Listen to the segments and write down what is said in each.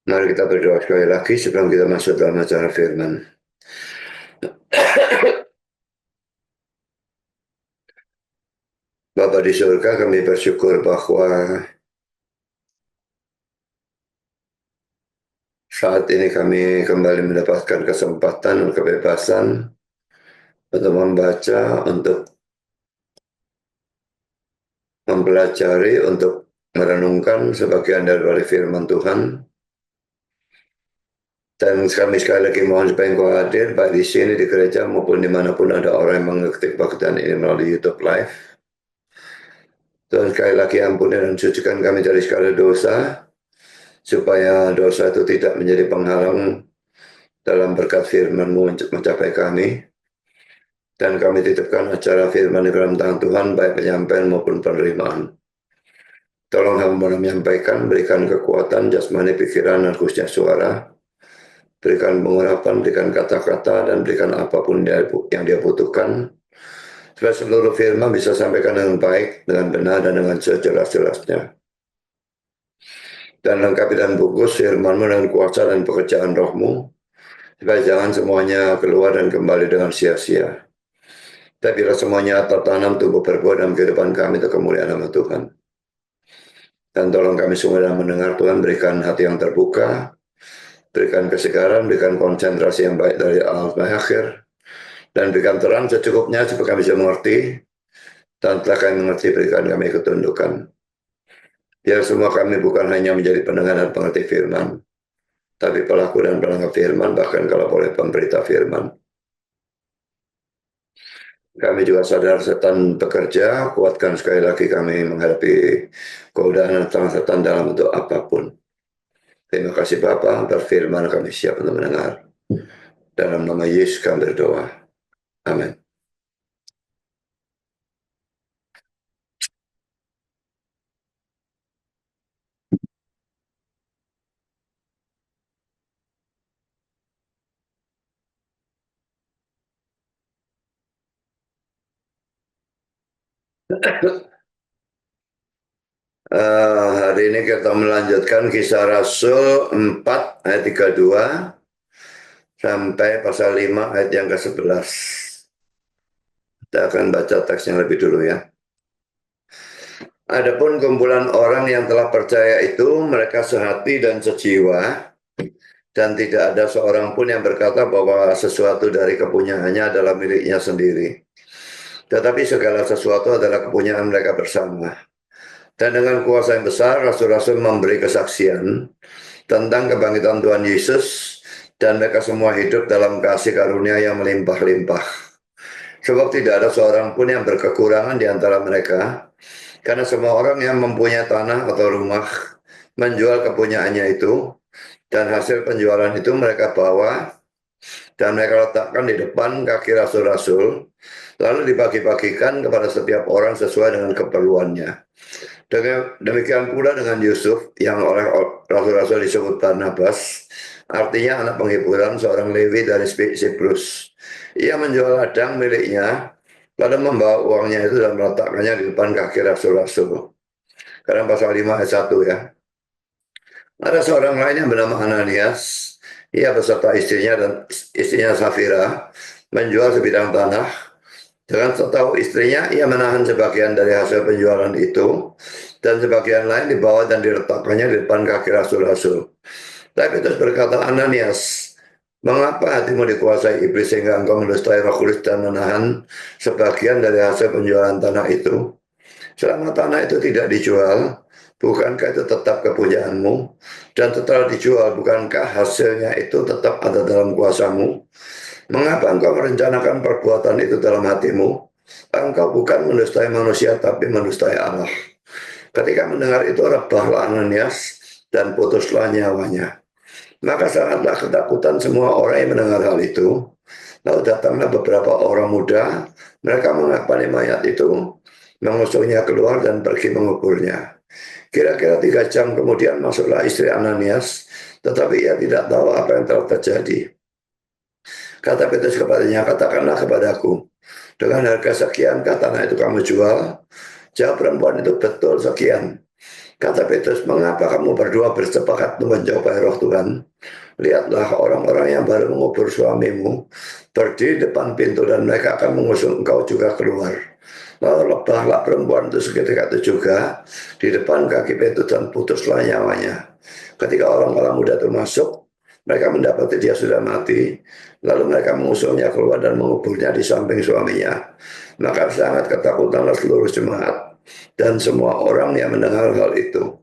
Mari kita berdoa sekali lagi sebelum kita masuk dalam acara firman. Bapa di surga, kami bersyukur bahwa saat ini kami kembali mendapatkan kesempatan dan kebebasan untuk membaca, untuk mempelajari, untuk merenungkan sebagian dari firman Tuhan. Dan kami sekali lagi mohon supaya Engkau hadir baik di sini di gereja maupun dimanapun ada orang yang mengetik bacaan ini melalui YouTube Live. Tuhan sekali lagi ampuni dan sucikan kami dari segala dosa, supaya dosa itu tidak menjadi penghalang dalam berkat firman-Mu mencapai kami. Dan kami titipkan acara firman di dalam tangan Tuhan, baik penyampaian maupun penerimaan. Tolong hamba menyampaikan, berikan kekuatan jasmani, pikiran, dan khususnya suara. Berikan pengurapan, berikan kata-kata, dan berikan apapun yang dia butuhkan. Supaya seluruh firman bisa sampaikan dengan baik, dengan benar, dan dengan sejelas-jelasnya. Dan lengkapi dan bungkus firman-Mu dengan kuasa dan pekerjaan roh-Mu, supaya jangan semuanya keluar dan kembali dengan sia-sia. Tapi bila semuanya tertanam, tumbuh berbuah dalam kehidupan kami, untuk kemuliaan nama Tuhan. Dan tolong kami semua dalam mendengar Tuhan, berikan hati yang terbuka, berikan kesegaran, berikan konsentrasi yang baik dari awal sampai akhir, dan berikan terang secukupnya supaya kami bisa mengerti, dan setelah kami mengerti, berikan kami ketundukan. Biar semua kami bukan hanya menjadi pendengar dan pengerti firman, tapi pelaku dan pelanggar firman, bahkan kalau boleh pemberita firman. Kami juga sadar setan bekerja, kuatkan sekali lagi kami menghadapi godaan dan setan dalam bentuk apapun. Terima kasih Bapa, berfirman kami siap untuk mendengar. Dalam nama Yesus kami berdoa. Amin. Hari ini kita melanjutkan kisah Rasul 4 ayat 32 sampai pasal 5 ayat yang ke-11. Kita akan baca teks yang lebih dulu ya. Adapun kumpulan orang yang telah percaya itu, mereka sehati dan sejiwa, dan tidak ada seorang pun yang berkata bahwa sesuatu dari kepunyaannya adalah miliknya sendiri. Tetapi segala sesuatu adalah kepunyaan mereka bersama. Dan dengan kuasa yang besar, rasul-rasul memberi kesaksian tentang kebangkitan Tuhan Yesus, dan mereka semua hidup dalam kasih karunia yang melimpah-limpah. Sebab tidak ada seorang pun yang berkekurangan di antara mereka, karena semua orang yang mempunyai tanah atau rumah menjual kepunyaannya itu, dan hasil penjualan itu mereka bawa dan mereka letakkan di depan kaki rasul-rasul, lalu dibagi-bagikan kepada setiap orang sesuai dengan keperluannya. Demikian pula dengan Yusuf yang oleh rasul-rasul disebut Barnabas, artinya anak penghiburan, seorang Lewi dari Siprus. Ia menjual ladang miliknya, lalu membawa uangnya itu dan meletakkannya di depan kaki rasul-rasul. Karena pasal 5 ayat 1 ya. Ada seorang lain yang bernama Ananias, ia beserta istrinya dan istrinya Safira menjual sebidang tanah. Dengan setahu istrinya, ia menahan sebagian dari hasil penjualan itu, dan sebagian lain dibawa dan diletakkannya di depan kaki rasul-rasul. Tapi terus berkata Ananias, mengapa hatimu dikuasai iblis sehingga engkau mendustai Roh Kudus dan menahan sebagian dari hasil penjualan tanah itu? Selama tanah itu tidak dijual, bukankah itu tetap kepunyaanmu? Dan setelah dijual, bukankah hasilnya itu tetap ada dalam kuasamu? Mengapa engkau merencanakan perbuatan itu dalam hatimu? Engkau bukan mendustai manusia, tapi mendustai Allah. Ketika mendengar itu, rebahlah Ananias dan putuslah nyawanya. Maka sangatlah ketakutan semua orang yang mendengar hal itu. Lalu datanglah beberapa orang muda, mereka mengapani mayat itu, mengusungnya keluar dan pergi menguburnya. Kira-kira 3 jam kemudian masuklah istri Ananias, tetapi ia tidak tahu apa yang telah terjadi. Kata Petrus kepadanya, katakanlah kepadaku, dengan harga sekian tanah itu kamu jual? Jawab perempuan itu, betul sekian. Kata Petrus, mengapa kamu berdua bersepakat menjauhi roh Tuhan? Lihatlah orang-orang yang baru mengubur suamimu berdiri depan pintu dan mereka akan mengusung engkau juga keluar. Lalu lebahlah perempuan itu seketika itu juga di depan kaki Petrus dan putuslah nyawanya. Ketika orang-orang muda itu masuk, mereka mendapati dia sudah mati. Lalu mereka mengusungnya keluar dan menguburnya di samping suaminya. Maka sangat ketakutanlah seluruh jemaat dan semua orang yang mendengar hal itu.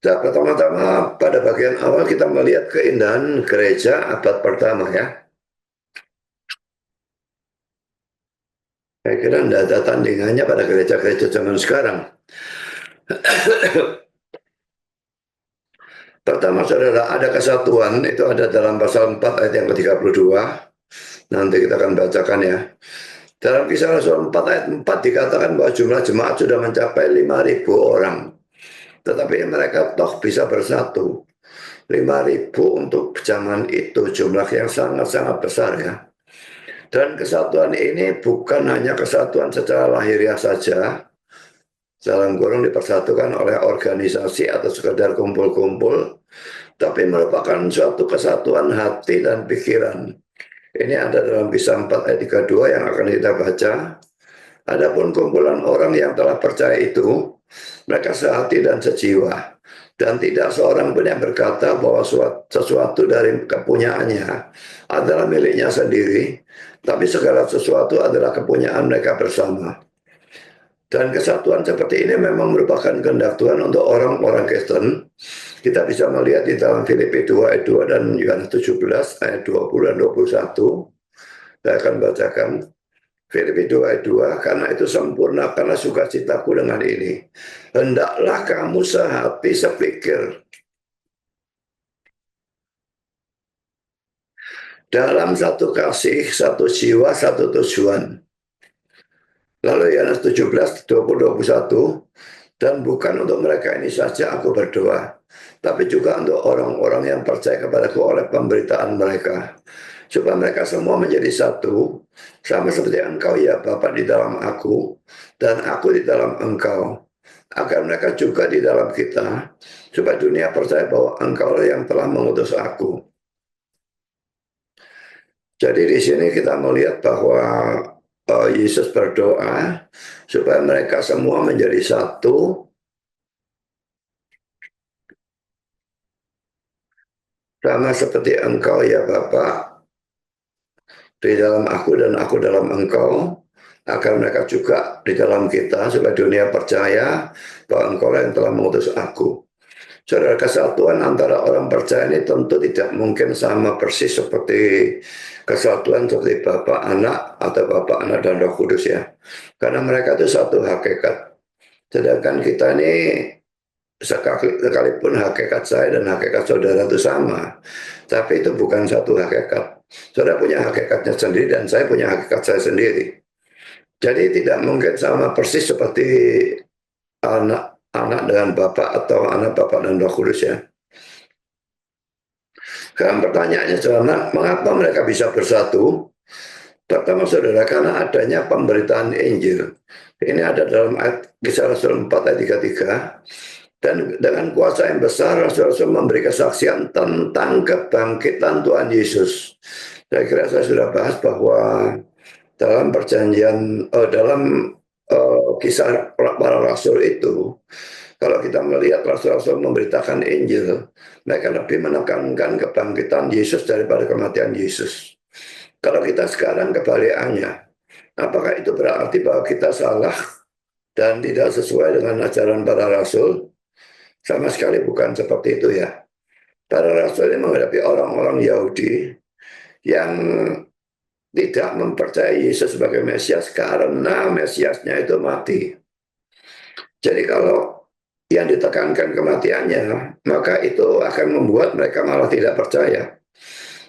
Nah, pertama-tama pada bagian awal kita melihat keindahan gereja abad pertama ya. Saya kira tidak ada tandingannya pada gereja-gereja zaman sekarang. Pertama saudara, ada kesatuan, itu ada dalam pasal 4 ayat yang ke-32. Nanti kita akan bacakan ya. Dalam Kisah Rasul 4 ayat 4 dikatakan bahwa jumlah jemaat sudah mencapai 5.000 orang. Tetapi mereka toh bisa bersatu. 5.000 untuk zaman itu jumlah yang sangat-sangat besar ya. Dan kesatuan ini bukan hanya kesatuan secara lahiriah saja, dalam kurung dipersatukan oleh organisasi atau sekedar kumpul-kumpul, tapi merupakan suatu kesatuan hati dan pikiran. Ini ada dalam Kisah 4 ayat 32 yang akan kita baca. Adapun kumpulan orang yang telah percaya itu, mereka sehati dan sejiwa. Dan tidak seorang pun yang berkata bahwa sesuatu dari kepunyaannya adalah miliknya sendiri, tapi segala sesuatu adalah kepunyaan mereka bersama. Dan kesatuan seperti ini memang merupakan kehendak Tuhan untuk orang-orang Kristen. Kita bisa melihat di dalam Filipi 2 ayat 2 dan Yohanes 17 ayat 20 dan 21. Saya akan bacakan. Filipi 2 ayat 2, karena itu sempurnakanlah sukacitaku dengan ini. Hendaklah kamu sehati sepikir. Dalam satu kasih, satu jiwa, satu tujuan. Lalu Yohanes 17, 20, 21, dan bukan untuk mereka ini saja aku berdoa, tapi juga untuk orang-orang yang percaya kepadaku oleh pemberitaan mereka, supaya mereka semua menjadi satu, sama seperti engkau ya Bapa di dalam aku, dan aku di dalam engkau, agar mereka juga di dalam kita, supaya dunia percaya bahwa engkau yang telah mengutus aku. Jadi di sini kita melihat bahwa Yesus berdoa supaya mereka semua menjadi satu, sama seperti engkau ya Bapa di dalam aku dan aku dalam engkau, agar mereka juga di dalam kita, supaya dunia percaya bahwa engkau yang telah mengutus aku. Saudara, kesatuan antara orang percaya ini tentu tidak mungkin sama persis seperti kesatuan seperti Bapa, Anak, atau Bapa, Anak, dan Roh Kudus ya. Karena mereka itu satu hakikat. Sedangkan kita ini sekalipun hakikat saya dan hakikat saudara itu sama, tapi itu bukan satu hakikat. Saudara punya hakikatnya sendiri dan saya punya hakikat saya sendiri. Jadi tidak mungkin sama persis seperti anak dengan bapak atau anak bapak dan Roh Kudus ya. Sekarang pertanyaannya saudara, mengapa mereka bisa bersatu? Pertama saudara, karena adanya pemberitaan Injil. Ini ada dalam ayat Kisah Rasul 4 ayat 33. Dan dengan kuasa yang besar Rasul-Rasul memberi kesaksian tentang kebangkitan Tuhan Yesus. Saya kira saya sudah bahas bahwa dalam perjanjian dalam kisah para rasul itu, kalau kita melihat rasul-rasul memberitakan Injil, mereka lebih menekankan kebangkitan Yesus daripada kematian Yesus. Kalau kita sekarang kebalikannya, apakah itu berarti bahwa kita salah dan tidak sesuai dengan ajaran para rasul? Sama sekali bukan seperti itu ya. Para rasul ini menghadapi orang-orang Yahudi yang tidak mempercayai Yesus sebagai Mesias karena Mesiasnya itu mati. Jadi kalau yang ditekankan kematiannya, maka itu akan membuat mereka malah tidak percaya.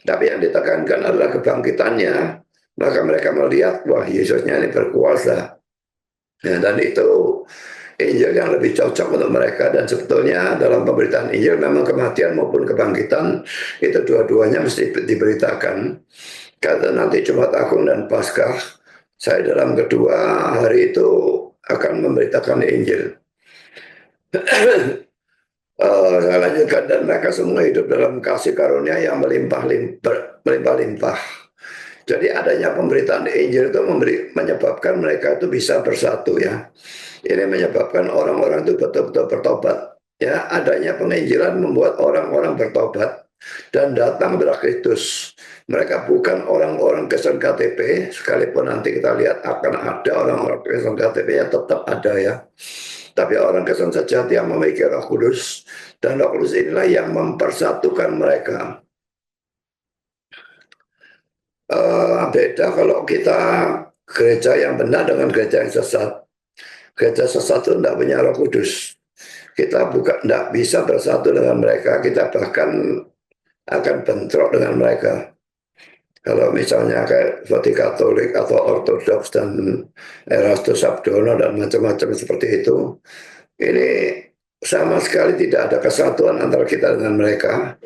Tapi yang ditekankan adalah kebangkitannya, maka mereka melihat wah Yesusnya ini berkuasa. Ya, dan itu Injil yang lebih cocok untuk mereka. Dan sebetulnya dalam pemberitaan Injil memang kematian maupun kebangkitan itu dua-duanya mesti diberitakan. Karena nanti Jumat Agung dan Paskah, saya dalam kedua hari itu akan memberitakan Injil. Saya lanjutkan, dan mereka semua hidup dalam kasih karunia yang melimpah-limpah. Jadi adanya pemberitaan Injil itu menyebabkan mereka itu bisa bersatu ya. Ini menyebabkan orang-orang itu betul-betul bertobat. Ya, adanya penginjilan membuat orang-orang bertobat dan datang kepada Kristus. Mereka bukan orang-orang Kristen KTP, sekalipun nanti kita lihat akan ada orang-orang Kristen KTP yang tetap ada ya. Tapi orang Kristen sejati yang memiliki Roh Kudus, dan Roh Kudus inilah yang mempersatukan mereka. Beda kalau kita gereja yang benar dengan gereja yang sesat. Gereja sesat itu tidak punya Roh Kudus. Kita tidak bisa bersatu dengan mereka, kita bahkan akan bentrok dengan mereka. Kalau misalnya kayak seperti Katolik atau Ortodoks dan Erastus Sabdono dan macam-macam seperti itu, ini sama sekali tidak ada kesatuan antara kita dengan mereka.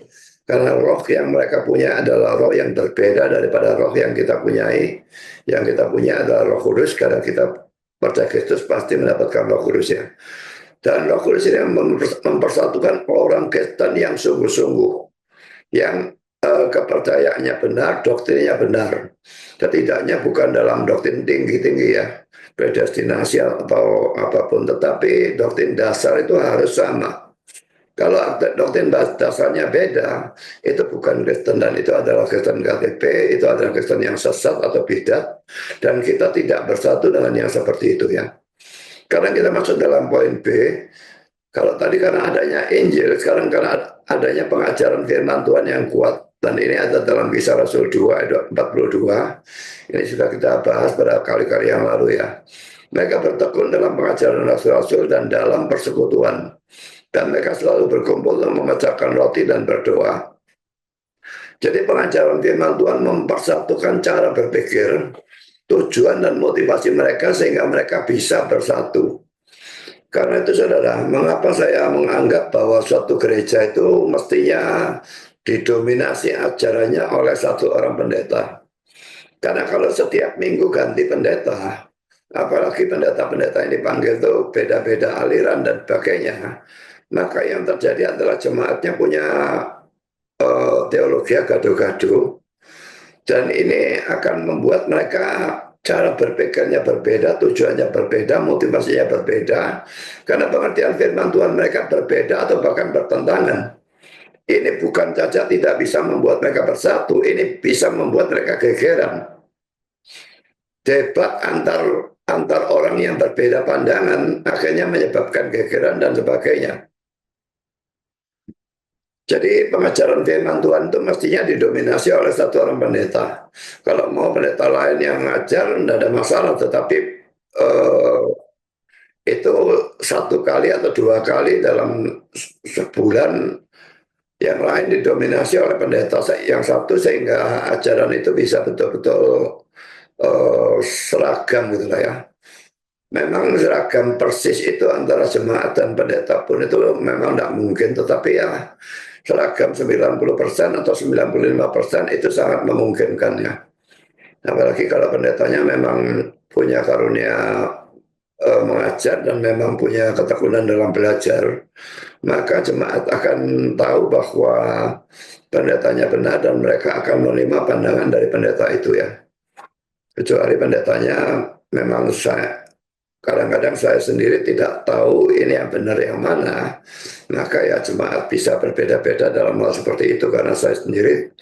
Karena roh yang mereka punya adalah roh yang berbeda daripada roh yang kita punyai. Yang kita punya adalah Roh Kudus, karena kita percaya Kristus pasti mendapatkan Roh Kudus ya. Dan Roh Kudus ini mempersatukan orang Kristen yang sungguh-sungguh, yang kepercayaannya benar, doktrinnya benar. Setidaknya bukan dalam doktrin tinggi-tinggi ya, predestinasi atau apapun, tetapi doktrin dasar itu harus sama. Kalau doktrin dasarnya beda, itu bukan Kristen, dan itu adalah Kristen KTP, itu adalah Kristen yang sesat atau bidat, dan kita tidak bersatu dengan yang seperti itu ya. Karena kita masuk dalam poin B, kalau tadi karena adanya Injil, sekarang karena adanya pengajaran firman Tuhan yang kuat, dan ini ada dalam Kisah Rasul 2 ayat 42. Ini sudah kita bahas pada kali-kali yang lalu ya. Mereka bertekun dalam pengajaran rasul-rasul dan dalam persekutuan, dan mereka selalu berkumpul dan memecahkan roti dan berdoa. Jadi pengajaran firman Tuhan mempersatukan cara berpikir, tujuan dan motivasi mereka sehingga mereka bisa bersatu. Karena itu saudara, mengapa saya menganggap bahwa suatu gereja itu mestinya didominasi ajarannya oleh satu orang pendeta. Karena kalau setiap minggu ganti pendeta, apalagi pendeta-pendeta yang dipanggil itu beda-beda aliran dan sebagainya, maka yang terjadi adalah jemaatnya punya teologi gaduh-gaduh, dan ini akan membuat mereka cara berpikirnya berbeda, tujuannya berbeda, motivasinya berbeda, karena pengertian firman Tuhan mereka berbeda atau bahkan bertentangan. Ini bukan saja tidak bisa membuat mereka bersatu, ini bisa membuat mereka gegeran. Debat antar orang yang berbeda pandangan akhirnya menyebabkan gegeran dan sebagainya. Jadi pengajaran firman Tuhan itu mestinya didominasi oleh satu orang pendeta. Kalau mau pendeta lain yang ngajar, tidak ada masalah, tetapi itu satu kali atau dua kali dalam sebulan, yang lain didominasi oleh pendeta yang satu, sehingga ajaran itu bisa betul-betul seragam gitu lah ya. Memang seragam persis itu antara jemaat dan pendeta pun itu memang tidak mungkin, tetapi ya seragam 90% atau 95% itu sangat memungkinkan ya. Apalagi kalau pendetanya memang punya karunia mengajar dan memang punya ketekunan dalam belajar, maka jemaat akan tahu bahwa pendetanya benar dan mereka akan menerima pandangan dari pendeta itu ya. Kecuali pendetanya memang kadang-kadang saya sendiri tidak tahu ini yang benar yang mana, maka ya jemaat bisa berbeda-beda dalam hal seperti itu, karena saya sendiri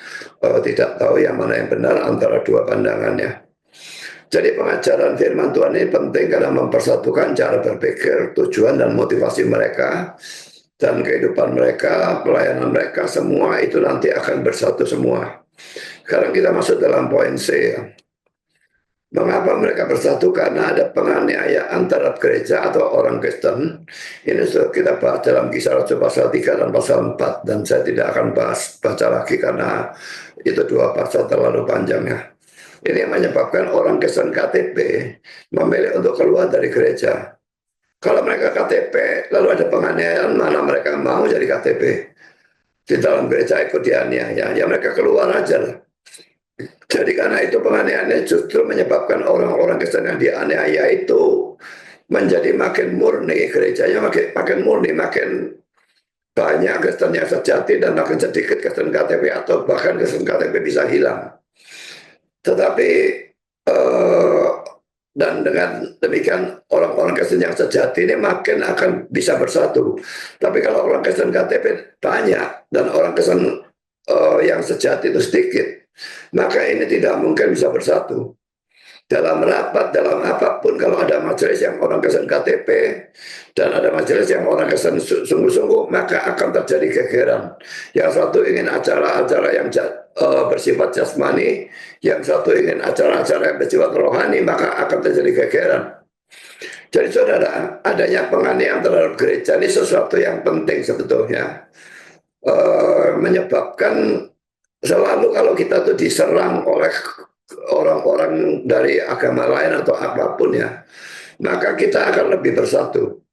tidak tahu yang mana yang benar antara dua pandangannya. Jadi pengajaran firman Tuhan ini penting karena mempersatukan cara berpikir, tujuan dan motivasi mereka, dan kehidupan mereka, pelayanan mereka, semua itu nanti akan bersatu semua. Sekarang kita masuk dalam poin C ya. Mengapa mereka bersatu? Karena ada penganiayaan terhadap gereja atau orang Kristen. Ini sudah kita bahas dalam Kisah Rasul pasal 3 dan pasal 4, dan saya tidak akan baca lagi karena itu dua pasal terlalu panjang ya. Ini yang menyebabkan orang Kristen KTP memilih untuk keluar dari gereja. Kalau mereka KTP lalu ada penganiayaan, mana mereka mau jadi KTP? Di dalam gereja ikut dianiaya, ya mereka keluar aja lah. Jadi karena itu penganiayaannya justru menyebabkan orang-orang Kristen yang dianiaya itu menjadi makin murni, gerejanya makin murni, makin banyak Kristen yang sejati dan makin sedikit Kristen KTP atau bahkan Kristen KTP bisa hilang. Tetapi dan dengan demikian orang-orang Kristen yang sejati ini makin akan bisa bersatu. Tapi kalau orang Kristen KTP banyak dan orang Kristen yang sejati itu sedikit, maka ini tidak mungkin bisa bersatu. Dalam rapat, dalam apapun, kalau ada majelis yang orang Kristen KTP dan ada majelis yang orang Kristen sungguh-sungguh, maka akan terjadi gegeran. Yang satu ingin acara-acara yang bersifat jasmani, yang satu ingin acara-acara yang bersifat rohani, maka akan terjadi gegeran. Jadi saudara, adanya penganiayaan terhadap gereja ini sesuatu yang penting sebetulnya. Menyebabkan selalu kalau kita tuh diserang oleh orang-orang dari agama lain atau apapun ya, maka kita akan lebih bersatu.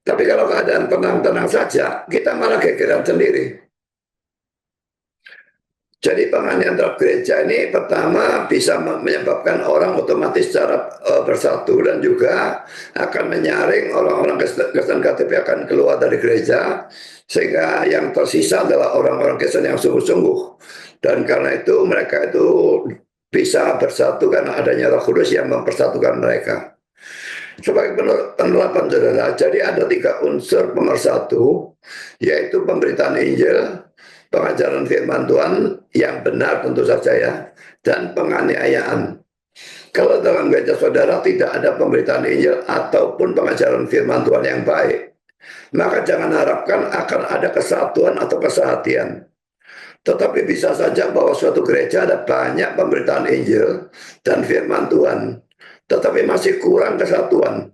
Tapi kalau keadaan tenang-tenang saja, kita malah gegeran sendiri. Jadi penganiayaan terhadap gereja ini pertama bisa menyebabkan orang otomatis secara bersatu dan juga akan menyaring orang-orang Kristen KTP akan keluar dari gereja sehingga yang tersisa adalah orang-orang Kristen yang sungguh-sungguh. Dan karena itu mereka itu bisa bersatu karena adanya Roh Kudus yang mempersatukan mereka. Sebagai penerapan saudara, jadi ada 3 unsur pemersatu, yaitu pemberitaan Injil, pengajaran firman Tuhan yang benar tentu saja ya, dan penganiayaan. Kalau dalam gereja saudara tidak ada pemberitaan Injil ataupun pengajaran firman Tuhan yang baik, maka jangan harapkan akan ada kesatuan atau kesehatian. Tetapi bisa saja bahwa suatu gereja ada banyak pemberitaan Injil dan firman Tuhan, tetapi masih kurang kesatuan.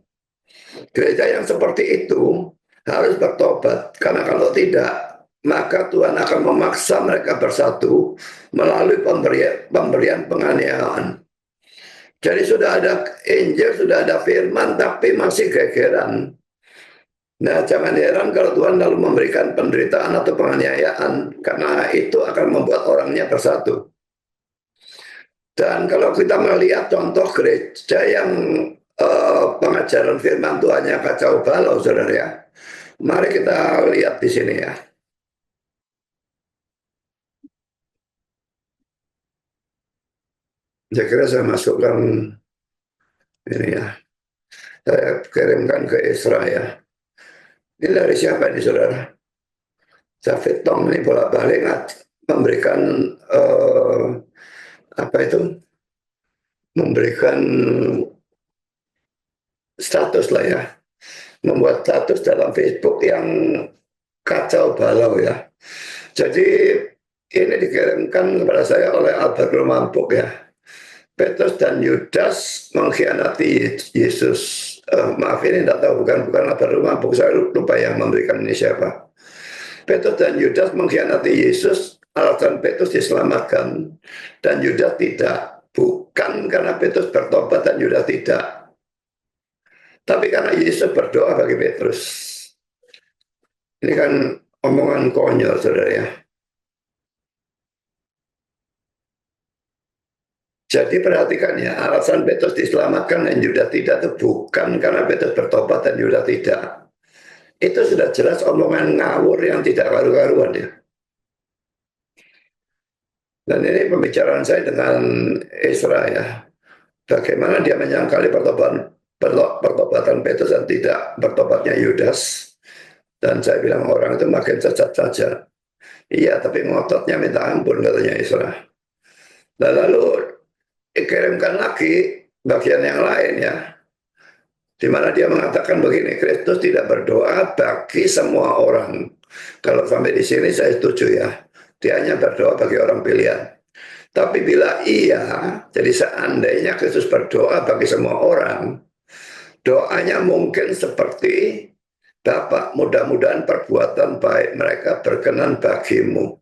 Gereja yang seperti itu harus bertobat, karena kalau tidak, maka Tuhan akan memaksa mereka bersatu melalui pemberian penganiayaan. Jadi sudah ada Injil, sudah ada firman, tapi masih gegeran. Nah, jangan heran kalau Tuhan lalu memberikan penderitaan atau penganiayaan, karena itu akan membuat orangnya bersatu. Dan kalau kita melihat contoh gereja yang pengajaran firman Tuhannya kacau balau, saudara ya. Mari kita lihat di sini ya. Saya kira saya masukkan ini ya. Saya kirimkan ke Isra ya. Ini dari siapa ini saudara? David Tong ini bolak-balik memberikan apa itu? Memberikan status lah ya. Membuat status dalam Facebook yang kacau balau ya. Jadi ini dikirimkan kepada saya oleh Albert Romampuk ya. Petrus dan Yudas mengkhianati Yesus. Maaf ini tidak tahu, bukan Albert Romampuk, saya lupa yang memberikan ini siapa. Petrus dan Yudas mengkhianati Yesus, alasan Petrus diselamatkan dan Yudas tidak. Bukan karena Petrus bertobat dan Yudas tidak, tapi karena Yesus berdoa bagi Petrus. Ini kan omongan konyol, saudara ya. Jadi perhatikan ya, alasan Petrus diselamatkan dan Yudas tidak itu bukan karena Petrus bertobat dan Yudas tidak. Itu sudah jelas omongan ngawur yang tidak karu-karuan ya. Dan ini pembicaraan saya dengan Isra ya. Bagaimana dia menyangkali pertobatan Petrus dan tidak bertobatnya Yudas. Dan saya bilang orang itu makin cacat saja. Iya, tapi ngototnya minta ampun, katanya Isra. Dan lalu dikirimkan lagi bagian yang lain ya. Di mana dia mengatakan begini, Kristus tidak berdoa bagi semua orang. Kalau sampai di sini saya setuju ya. Dia hanya berdoa bagi orang pilihan. Tapi bila iya, jadi seandainya Kristus berdoa bagi semua orang, doanya mungkin seperti, Bapa, mudah-mudahan perbuatan baik mereka berkenan bagimu.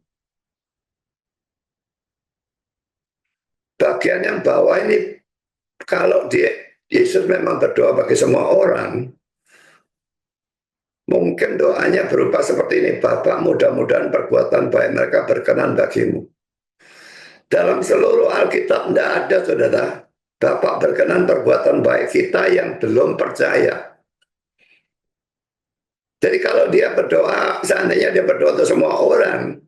Bagian yang bawah ini, kalau Yesus memang berdoa bagi semua orang, mungkin doanya berupa seperti ini, Bapa, mudah-mudahan perbuatan baik mereka berkenan bagimu. Dalam seluruh Alkitab tidak ada, saudara, Bapak berkenan perbuatan baik kita yang belum percaya. Jadi kalau dia berdoa, seandainya dia berdoa untuk semua orang,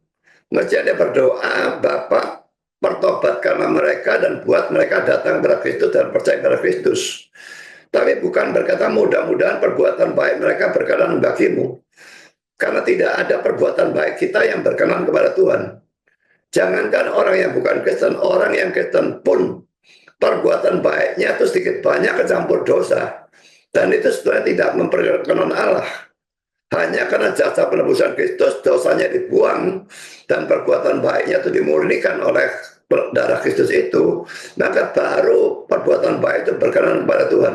mestinya dia berdoa, Bapa pertobatkanlah mereka dan buat mereka datang kepada Kristus dan percaya kepada Kristus. Tapi bukan berkata mudah-mudahan perbuatan baik mereka berkenan bagimu. Karena tidak ada perbuatan baik kita yang berkenan kepada Tuhan. Jangankan orang yang bukan Kristen, orang yang Kristen pun perbuatan baiknya itu sedikit banyak kecampur dosa. Dan itu sebenarnya tidak memperkenan Allah. Hanya karena jasa penebusan Kristus, dosanya dibuang, dan perbuatan baiknya itu dimurnikan oleh darah Kristus itu, maka baru perbuatan baik itu berkenan kepada Tuhan.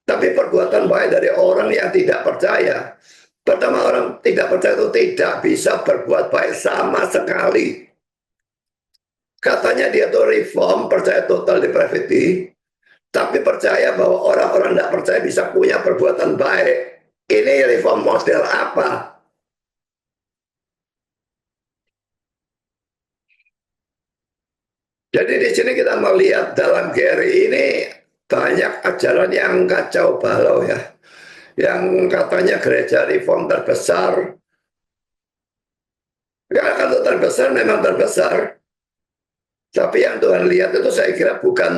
Tapi perbuatan baik dari orang yang tidak percaya, pertama orang tidak percaya itu tidak bisa berbuat baik sama sekali. Katanya dia tuh reform, percaya total depravity, tapi percaya bahwa orang-orang tidak percaya bisa punya perbuatan baik. Ini reform model apa? Jadi di sini kita melihat dalam Gary ini banyak ajaran yang kacau balau ya. Yang katanya gereja reform terbesar. Ya, kalau terbesar memang terbesar. Tapi yang Tuhan lihat itu saya kira bukan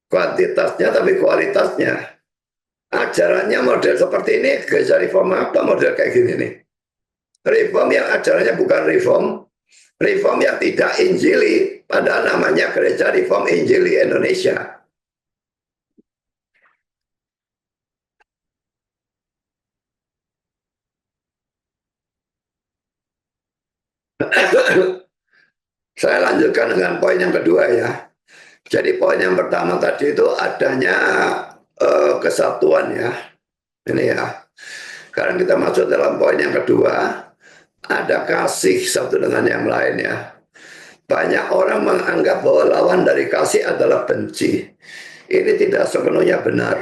kuantitasnya tapi kualitasnya. Ajarannya model seperti ini, gereja reform apa model kayak gini nih? Reform yang ajarannya bukan reform yang tidak injili, padahal namanya gereja reform injili Indonesia. Saya lanjutkan dengan poin yang kedua ya. Jadi poin yang pertama tadi itu adanya kesatuan ya. Ini ya. Sekarang kita masuk dalam poin yang kedua. Ada kasih satu dengan yang lain ya. Banyak orang menganggap bahwa lawan dari kasih adalah benci. Ini tidak sepenuhnya benar.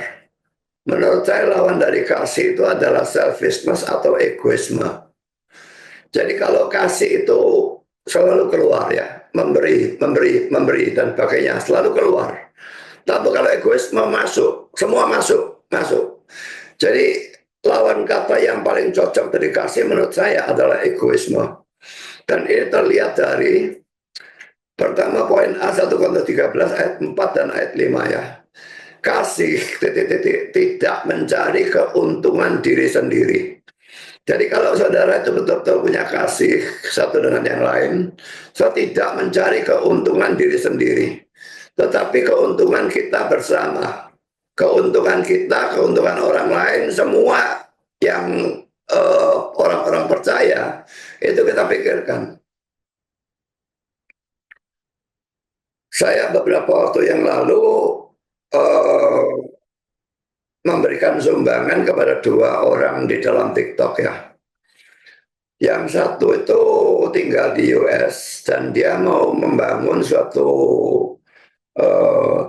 Menurut saya lawan dari kasih itu adalah selfishness atau egoisme. Jadi kalau kasih itu selalu keluar ya, memberi dan sebagainya selalu keluar. Tapi kalau egoisme masuk, semua masuk. Jadi lawan kata yang paling cocok dari kasih menurut saya adalah egoisme. Dan ini terlihat dari pertama poin A 1 Korintus 13 ayat 4 dan ayat 5 ya. Kasih tidak mencari keuntungan diri sendiri. Jadi kalau saudara itu betul-betul punya kasih satu dengan yang lain, so tidak mencari keuntungan diri sendiri, tetapi keuntungan kita bersama, keuntungan kita, keuntungan orang lain, semua yang orang-orang percaya itu kita pikirkan. Saya beberapa waktu yang lalu memberikan sumbangan kepada 2 orang di dalam TikTok ya. Yang satu itu tinggal di US dan dia mau membangun suatu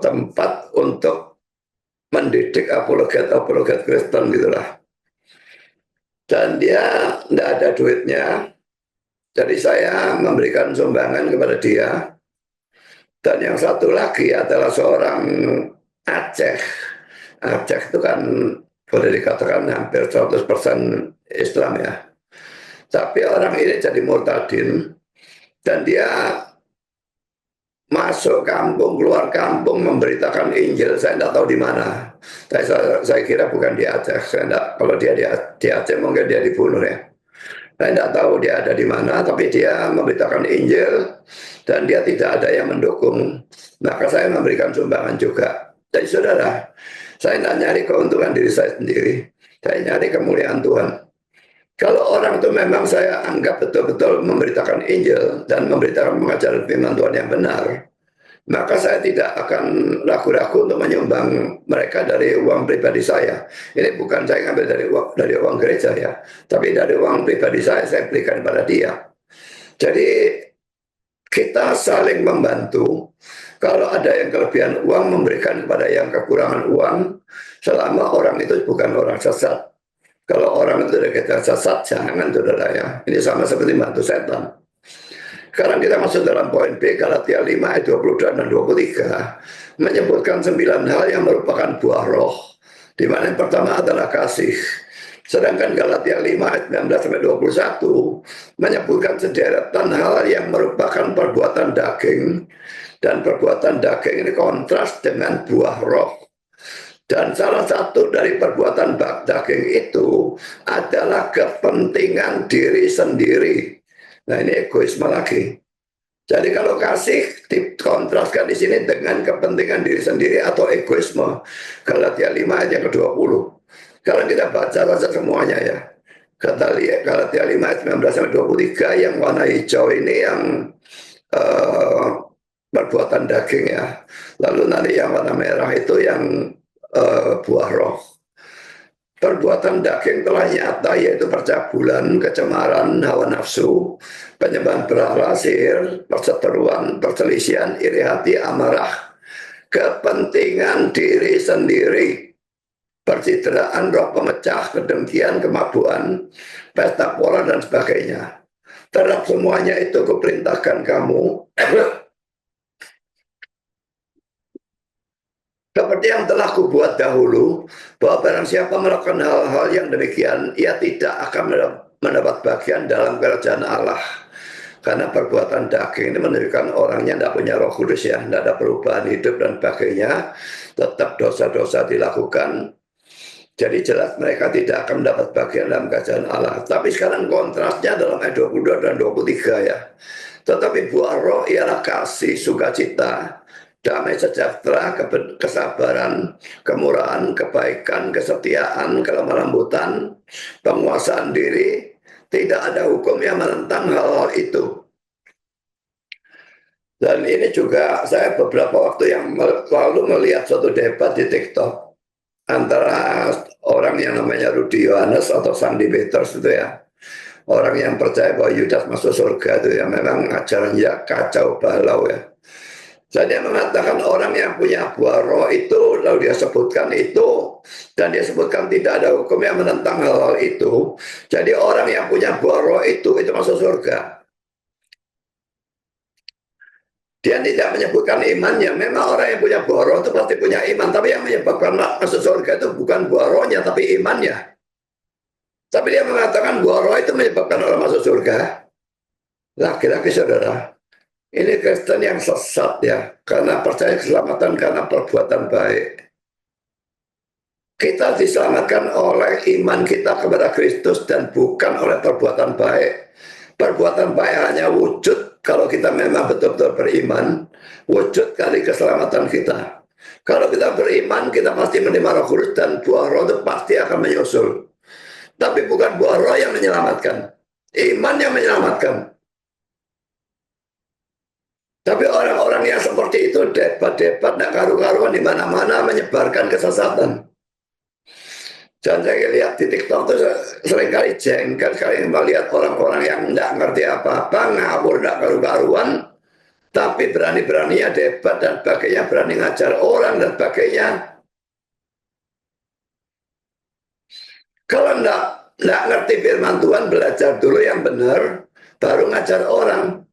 tempat untuk mendidik apologet Kristen gitulah. Dan dia tidak ada duitnya. Jadi saya memberikan sumbangan kepada dia. Dan yang satu lagi adalah seorang Aceh. Aceh itu kan boleh dikatakan hampir 100% Islam ya. Tapi orang ini jadi murtadin dan dia masuk kampung, keluar kampung memberitakan Injil. Saya tidak tahu di mana. Saya kira bukan di Aceh. Kalau dia di Aceh mungkin dia dibunuh ya. Saya tidak tahu dia ada di mana, tapi dia memberitakan Injil dan dia tidak ada yang mendukung. Maka saya memberikan sumbangan juga. Jadi saudara, saya tidak nyari keuntungan diri saya sendiri. Saya nyari kemuliaan Tuhan. Kalau orang itu memang saya anggap betul-betul memberitakan Injil dan memberitakan pengajaran firman Tuhan yang benar, maka saya tidak akan ragu-ragu untuk menyumbang mereka dari uang pribadi saya. Ini bukan saya ngambil dari uang gereja ya, tapi dari uang pribadi saya berikan kepada dia. Jadi kita saling membantu. Kalau ada yang kelebihan uang, memberikan kepada yang kekurangan uang, selama orang itu bukan orang sesat. Kalau orang itu sudah kita sesat, jangan saudara ya. Ini sama seperti bantu setan. Sekarang kita masuk dalam poin B, Galatia 5 ayat 22 dan 23, menyebutkan 9 hal yang merupakan buah roh. Di mana yang pertama adalah kasih. Sedangkan Galatia 5 ayat 19 sampai 21 menyebutkan sederetan hal yang merupakan perbuatan daging, dan perbuatan daging ini kontras dengan buah roh. Dan salah satu dari perbuatan daging itu adalah kepentingan diri sendiri. Nah, ini egoisme lagi. Jadi kalau kasih dikontraskan di sini dengan kepentingan diri sendiri atau egoisme. Galatia 5 ayat yang ke-20. Kalau kita baca saja semuanya ya. Galatia 5 ayat 19 sampai 23 yang warna hijau ini yang perbuatan daging ya. Lalu nanti yang warna merah itu yang buah roh. Perbuatan daging telah nyata, yaitu percabulan, kecemaran, hawa nafsu, penyembahan berhala, sihir, perseteruan, perselisihan, iri hati, amarah, kepentingan diri sendiri, percitraan, roh pemecah, kedengkian, kemabuan, pesta pora, dan sebagainya. Terhadap semuanya itu kuperintahkan kamu seperti yang telah kubuat dahulu, bahwa barang siapa melakukan hal-hal yang demikian, ia tidak akan mendapat bagian dalam kerajaan Allah. Karena perbuatan daging ini menunjukkan orangnya tidak punya Roh Kudus ya, tidak ada perubahan hidup dan sebagainya, tetap dosa-dosa dilakukan. Jadi jelas mereka tidak akan mendapat bagian dalam kerajaan Allah. Tapi sekarang kontrasnya dalam ayat 22 dan 23 ya. Tetapi buah roh ialah kasih, sukacita, damai sejahtera, kesabaran, kemurahan, kebaikan, kesetiaan, kelemah lembutan, penguasaan diri. Tidak ada hukum yang menentang hal-hal itu. Dan ini juga saya beberapa waktu yang lalu melihat suatu debat di TikTok antara orang yang namanya Rudy Yohanes atau Sandy Peters itu ya. Orang yang percaya bahwa Yudas masuk surga itu ya, memang ajarannya kacau balau ya. Jadi dia mengatakan orang yang punya buah roh itu, lalu dia sebutkan itu, dan dia sebutkan tidak ada hukum yang menentang hal-hal itu. Jadi orang yang punya buah roh itu masuk surga. Dia tidak menyebutkan imannya. Memang orang yang punya buah roh itu pasti punya iman, tapi yang menyebabkan masuk surga itu bukan buah rohnya, tapi imannya. Tapi dia mengatakan buah roh itu menyebabkan orang masuk surga. Laki-laki saudara, ini Kristen yang sesat ya, karena percaya keselamatan karena perbuatan baik. Kita diselamatkan oleh iman kita kepada Kristus dan bukan oleh perbuatan baik. Perbuatan baik hanya wujud kalau kita memang betul-betul beriman, wujud kali keselamatan kita. Kalau kita beriman, kita pasti menerima Roh Kudus dan buah roh itu pasti akan menyusul. Tapi bukan buah roh yang menyelamatkan, iman yang menyelamatkan. Tapi orang-orang yang seperti itu debat-debat tidak karu-karuan di mana-mana menyebarkan kesesatan. Dan saya lihat di TikTok itu seringkali jengkel sekali melihat orang-orang yang tidak ngerti apa-apa, ngawur tidak karu-karuan, tapi berani-beraninya debat dan sebagainya, berani ngajar orang dan sebagainya. Kalau tidak ngerti firman Tuhan, belajar dulu yang benar, baru ngajar orang.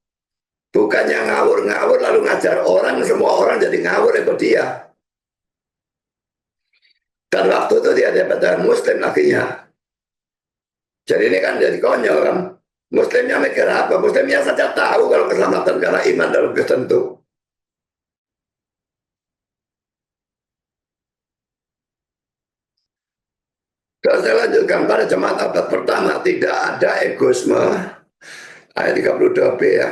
Bukannya ngawur-ngawur lalu ngajar orang, semua orang jadi ngawur ikut dia. Dan waktu itu dia dapat dari Muslim lakinya. Jadi ini kan jadi konyol kan. Muslimnya mikir apa? Muslimnya saja tahu kalau keselamatan karena iman dalam Kristen itu. Kalau saya lanjutkan pada jemaat abad pertama, tidak ada egoisme. Ayat 32b ya.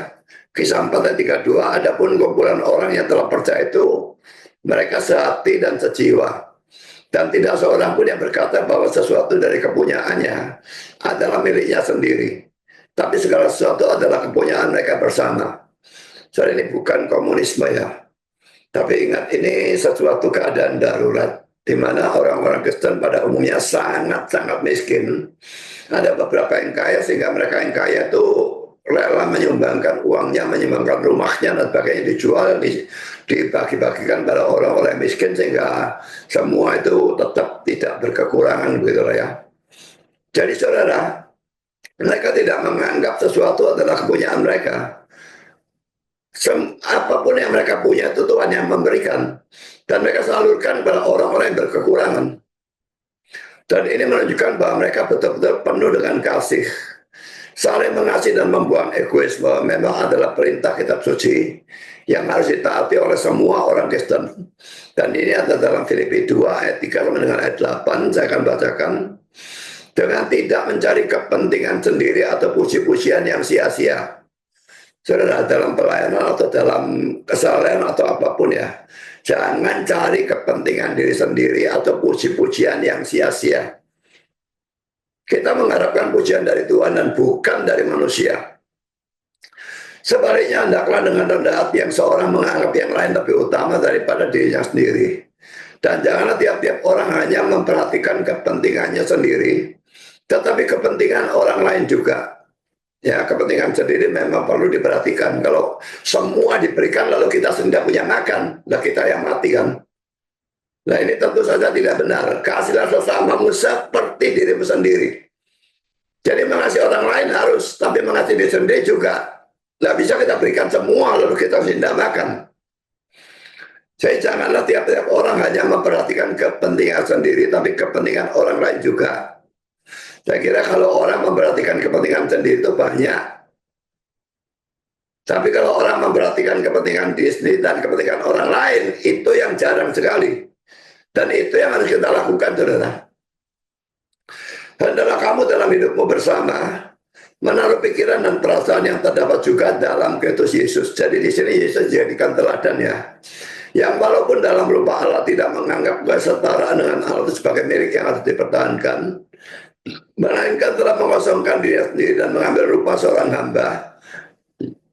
Kisah 4 ayat 32, adapun kumpulan orang yang telah percaya itu, mereka sehati dan sejiwa. Dan tidak seorang pun yang berkata bahwa sesuatu dari kepunyaannya adalah miliknya sendiri. Tapi segala sesuatu adalah kepunyaan mereka bersama. Soal ini bukan komunisme ya. Tapi ingat, ini sesuatu keadaan darurat di mana orang-orang Kristen pada umumnya sangat-sangat miskin. Ada beberapa yang kaya sehingga mereka yang kaya itu rela menyumbangkan uangnya, menyumbangkan rumahnya dan sebagainya, dijual, dibagi-bagikan pada orang-orang miskin sehingga semua itu tetap tidak berkekurangan begitu lah ya. Jadi saudara, mereka tidak menganggap sesuatu adalah kepunyaan mereka. Apapun yang mereka punya itu Tuhan yang memberikan, dan mereka salurkan kepada orang-orang yang berkekurangan. Dan ini menunjukkan bahwa mereka betul-betul penuh dengan kasih. Saling mengasihi dan membuang egoisme memang adalah perintah kitab suci yang harus ditaati oleh semua orang Kristen. Dan ini ada dalam Filipi 2 ayat 3 sampai dengan ayat 8, saya akan bacakan. Dengan tidak mencari kepentingan sendiri atau puji-pujian yang sia-sia. Saudara, dalam pelayanan atau dalam kesalahan atau apapun ya, jangan cari kepentingan diri sendiri atau puji-pujian yang sia-sia. Kita mengharapkan pujian dari Tuhan dan bukan dari manusia. Sebaliknya, hendaklah dengan rendah hati yang seorang menganggap yang lain lebih utama daripada dirinya sendiri. Dan janganlah tiap-tiap orang hanya memperhatikan kepentingannya sendiri, tetapi kepentingan orang lain juga. Ya, kepentingan sendiri memang perlu diperhatikan. Kalau semua diberikan lalu kita sendiri punya makan, lah kita yang mati kan. Nah, ini tentu saja tidak benar. Kasihlah sesamamu seperti dirimu sendiri. Jadi mengasihi orang lain harus, tapi mengasihi diri sendiri juga. Nggak bisa kita berikan semua lalu kita tidak makan. Jadi janganlah tiap-tiap orang hanya memperhatikan kepentingan sendiri, tapi kepentingan orang lain juga. Saya kira kalau orang memperhatikan kepentingan sendiri itu banyak. Tapi kalau orang memperhatikan kepentingan diri sendiri dan kepentingan orang lain, itu yang jarang sekali. Dan itu yang harus kita lakukan, saudara. Hendaklah kamu dalam hidupmu bersama menaruh pikiran dan perasaan yang terdapat juga dalam Kristus Yesus. Jadi di sini Yesus jadikan teladannya. Yang walaupun dalam rupa Allah tidak menganggap kesetaraan dengan Allah itu sebagai milik yang harus dipertahankan, melainkan telah mengosongkan diri sendiri dan mengambil rupa seorang hamba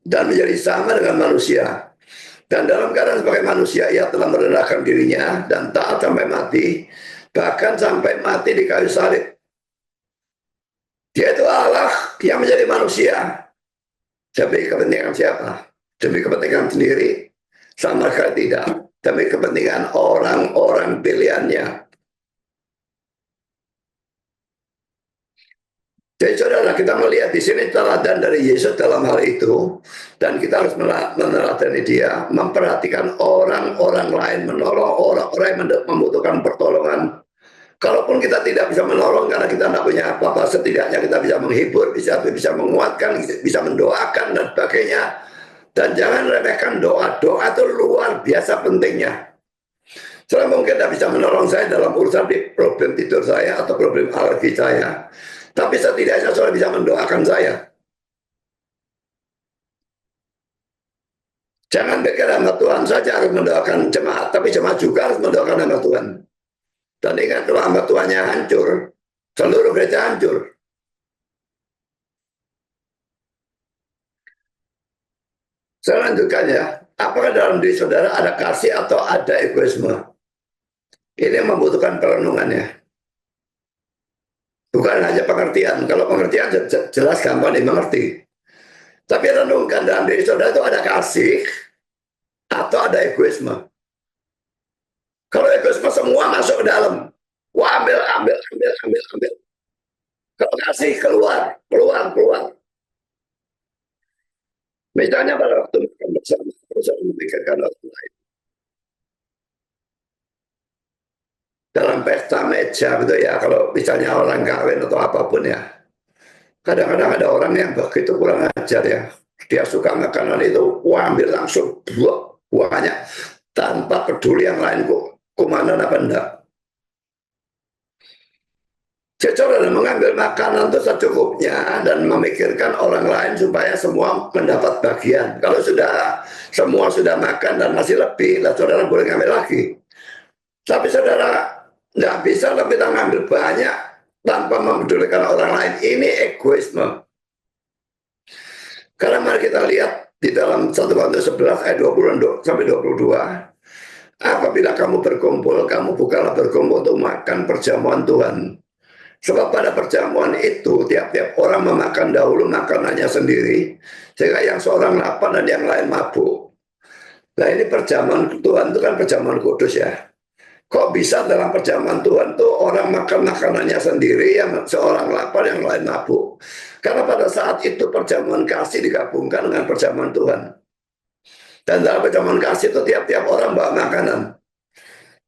dan menjadi sama dengan manusia. Dan dalam keadaan sebagai manusia, ia telah merendahkan dirinya dan taat sampai mati, bahkan sampai mati di kayu salib. Dia itu Allah yang menjadi manusia. Demi kepentingan siapa? Demi kepentingan sendiri? Sama sekali tidak. Demi kepentingan orang-orang pilihannya. Jadi saudara, kita melihat di sini teladan dari Yesus dalam hal itu, dan kita harus meneladani dia, memperhatikan orang-orang lain, menolong orang-orang yang membutuhkan pertolongan. Kalaupun kita tidak bisa menolong karena kita tidak punya apa-apa, setidaknya kita bisa menghibur, bisa menguatkan, bisa mendoakan dan sebagainya. Dan jangan remehkan doa. Doa itu luar biasa pentingnya. Saya mungkin tidak bisa menolong saya dalam urusan problem tidur saya atau problem alergi saya. Tapi setidaknya saudara bisa mendoakan saya. Jangan pikir hamba Tuhan saja harus mendoakan jemaat, tapi jemaat juga harus mendoakan hamba Tuhan. Dan ingat kalau hamba Tuhannya hancur, seluruh gereja hancur. Saya lanjutkan ya. Apakah dalam diri saudara ada kasih atau ada egoisme? Ini membutuhkan perenungannya. Bukan hanya pengertian. Kalau pengertian jelas gampang dimengerti. Tapi renungkan dalam diri saudara itu ada kasih atau ada egoisme. Kalau egoisme semua masuk ke dalam. Wah, ambil. Kalau kasih keluar. Misalnya pada waktu makan bersama, bersama memikirkan orang lain. Dalam pesta meja gitu ya, kalau misalnya orang kawin atau apapun ya, kadang-kadang ada orang yang begitu kurang ajar ya, dia suka makanan itu, ambil langsung buahnya tanpa peduli yang lain kok kumanan apa enggak. Jadi mengambil makanan itu secukupnya dan memikirkan orang lain supaya semua mendapat bagian. Kalau semua sudah makan dan masih lebih, lah saudara boleh ngambil lagi. Tapi saudara nggak bisa lebih ngambil banyak tanpa memedulikan orang lain. Ini egoisme. Karena mari kita lihat di dalam 1 Korintus 11 ayat 20 sampai 22. Apabila kamu berkumpul, kamu bukanlah berkumpul untuk makan perjamuan Tuhan. Sebab pada perjamuan itu tiap-tiap orang memakan dahulu makanannya sendiri, sehingga yang seorang lapar dan yang lain mabuk. Nah ini perjamuan Tuhan itu kan perjamuan kudus ya. Kok bisa dalam perjamuan Tuhan tuh orang makan makanannya sendiri, yang seorang lapar, yang lain mabuk? Karena pada saat itu perjamuan kasih digabungkan dengan perjamuan Tuhan. Dan dalam perjamuan kasih itu tiap-tiap orang bawa makanan.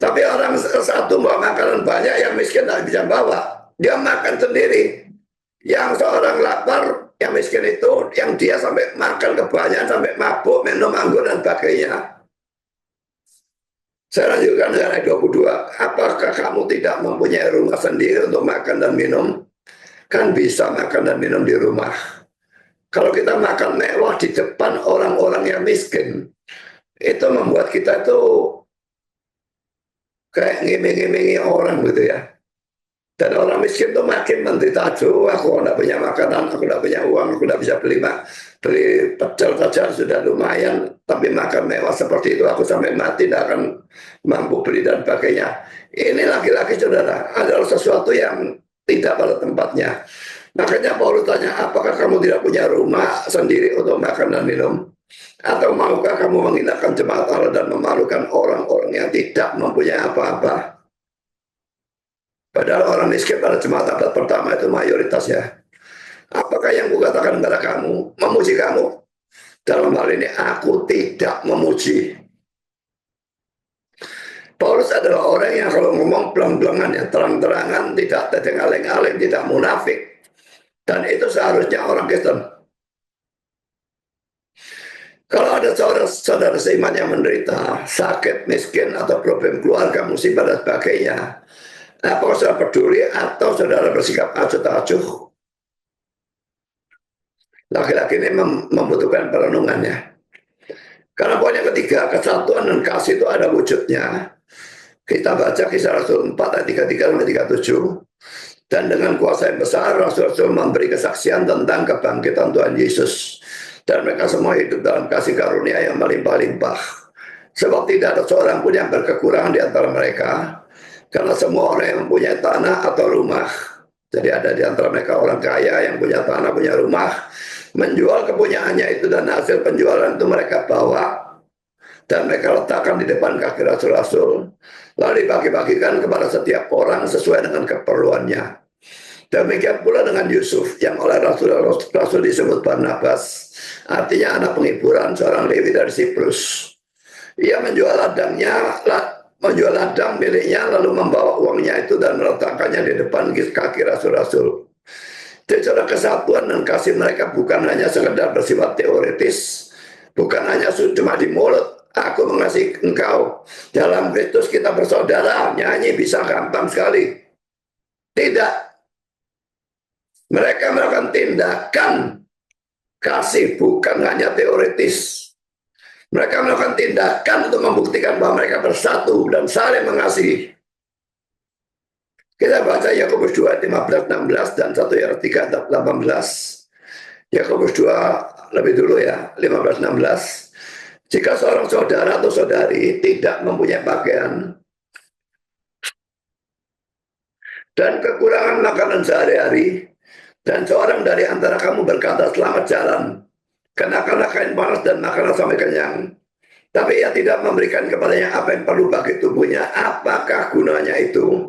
Tapi orang satu bawa makanan banyak, yang miskin tidak bisa bawa. Dia makan sendiri. Yang seorang lapar, yang miskin itu, yang dia sampai makan kebanyakan, sampai mabuk, minum anggur dan sebagainya. Saya lanjutkan dengan ayat 22. Apakah kamu tidak mempunyai rumah sendiri untuk makan dan minum? Kan bisa makan dan minum di rumah. Kalau kita makan mewah di depan orang-orang yang miskin, itu membuat kita itu kayak ngiming-ngimingi orang gitu ya. Dan orang miskin tuh makin menderita. Aduh, aku nggak punya makanan, aku nggak punya uang, aku nggak bisa beli pecel saja sudah lumayan. Tapi makan mewah seperti itu, aku sampai mati tidak akan mampu beli dan sebagainya. Ini laki-laki saudara adalah sesuatu yang tidak pada tempatnya. Makanya Paulus tanya, apakah kamu tidak punya rumah sendiri untuk makan dan minum? Atau maukah kamu menghinakan jemaat Allah dan memalukan orang-orang yang tidak mempunyai apa-apa? Padahal orang miskin pada jemaat abad pertama itu mayoritas ya. Apakah yang kukatakan kepada kamu, memuji kamu? Dalam hal ini aku tidak memuji. Paulus adalah orang yang kalau ngomong belang-belangan, yang terang-terangan, tidak teteng-aleng-aleng, tidak munafik. Dan itu seharusnya orang Kristen. Kalau ada saudara seiman yang menderita sakit, miskin, atau problem keluarga, musibah dan sebagainya, apakah saudara peduli atau saudara bersikap acuh-acuh? Laki-laki ini membutuhkan perenungannya. Karena poin yang ketiga, kesatuan dan kasih itu ada wujudnya. Kita baca Kisah Rasul 4 ayat 33-37. Dan dengan kuasa yang besar, Rasul-Rasul memberi kesaksian tentang kebangkitan Tuhan Yesus. Dan mereka semua hidup dalam kasih karunia yang melimpah-limpah. Sebab tidak ada seorang pun yang berkekurangan di antara mereka. Karena semua orang yang mempunyai tanah atau rumah. Jadi ada di antara mereka orang kaya yang punya tanah, punya rumah. Menjual kepunyaannya itu dan hasil penjualan itu mereka bawa. Dan mereka letakkan di depan kaki rasul-rasul. Lalu dibagi-bagikan kepada setiap orang sesuai dengan keperluannya. Demikian pula dengan Yusuf yang oleh rasul disebut Barnabas. Artinya anak penghiburan, seorang Lewi dari Siprus. Ia menjual ladang miliknya lalu membawa uangnya itu dan meletakkannya di depan kaki rasul-rasul. Jadi kesatuan dan kasih mereka bukan hanya sekedar bersifat teoritis, bukan hanya cuma di mulut, aku mengasihi engkau, dalam Kristus kita bersaudara, nyanyi bisa gampang sekali. Tidak. Mereka melakukan tindakan kasih bukan hanya teoritis. Mereka melakukan tindakan untuk membuktikan bahwa mereka bersatu dan saling mengasihi. Kita baca Yakobus 2 15-16 dan 1 Yohanes 3 18. Yakobus 2 lebih dulu ya, 15-16. Jika seorang saudara atau saudari tidak mempunyai pakaian dan kekurangan makanan sehari-hari, dan seorang dari antara kamu berkata selamat jalan, kenakanlah kain panas dan makanlah sampai kenyang, tapi ia tidak memberikan kepadanya apa yang perlu bagi tubuhnya, apakah gunanya itu?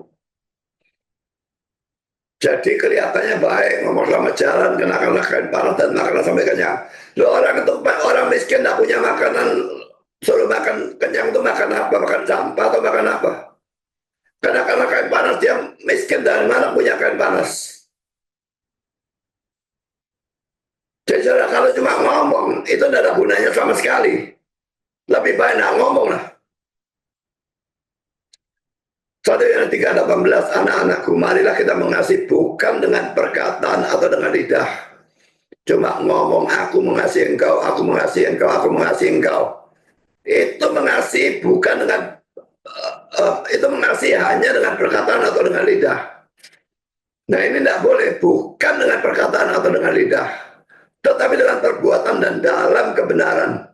Jadi kelihatannya baik, ngomong selamat jalan, kenakanlah kain panas dan makanlah sampai kenyang. Loh, orang miskin tidak punya makanan, suruh makan kenyang itu makan apa? Makan sampah atau makan apa? Kenakanlah kain panas, dia miskin dari mana punya kain panas? Jadi kalau cuma ngomong, itu tidak ada gunanya sama sekali. Lebih baik tidak ngomong lah. 1 Yohanes 3:18, anak-anakku, marilah kita mengasihi bukan dengan perkataan atau dengan lidah. Cuma ngomong, aku mengasihi engkau, aku mengasihi engkau, aku mengasihi engkau. Itu mengasihi bukan dengan, itu mengasihi hanya dengan perkataan atau dengan lidah. Nah ini tidak boleh, bukan dengan perkataan atau dengan lidah, tetapi dengan perbuatan dan dalam kebenaran.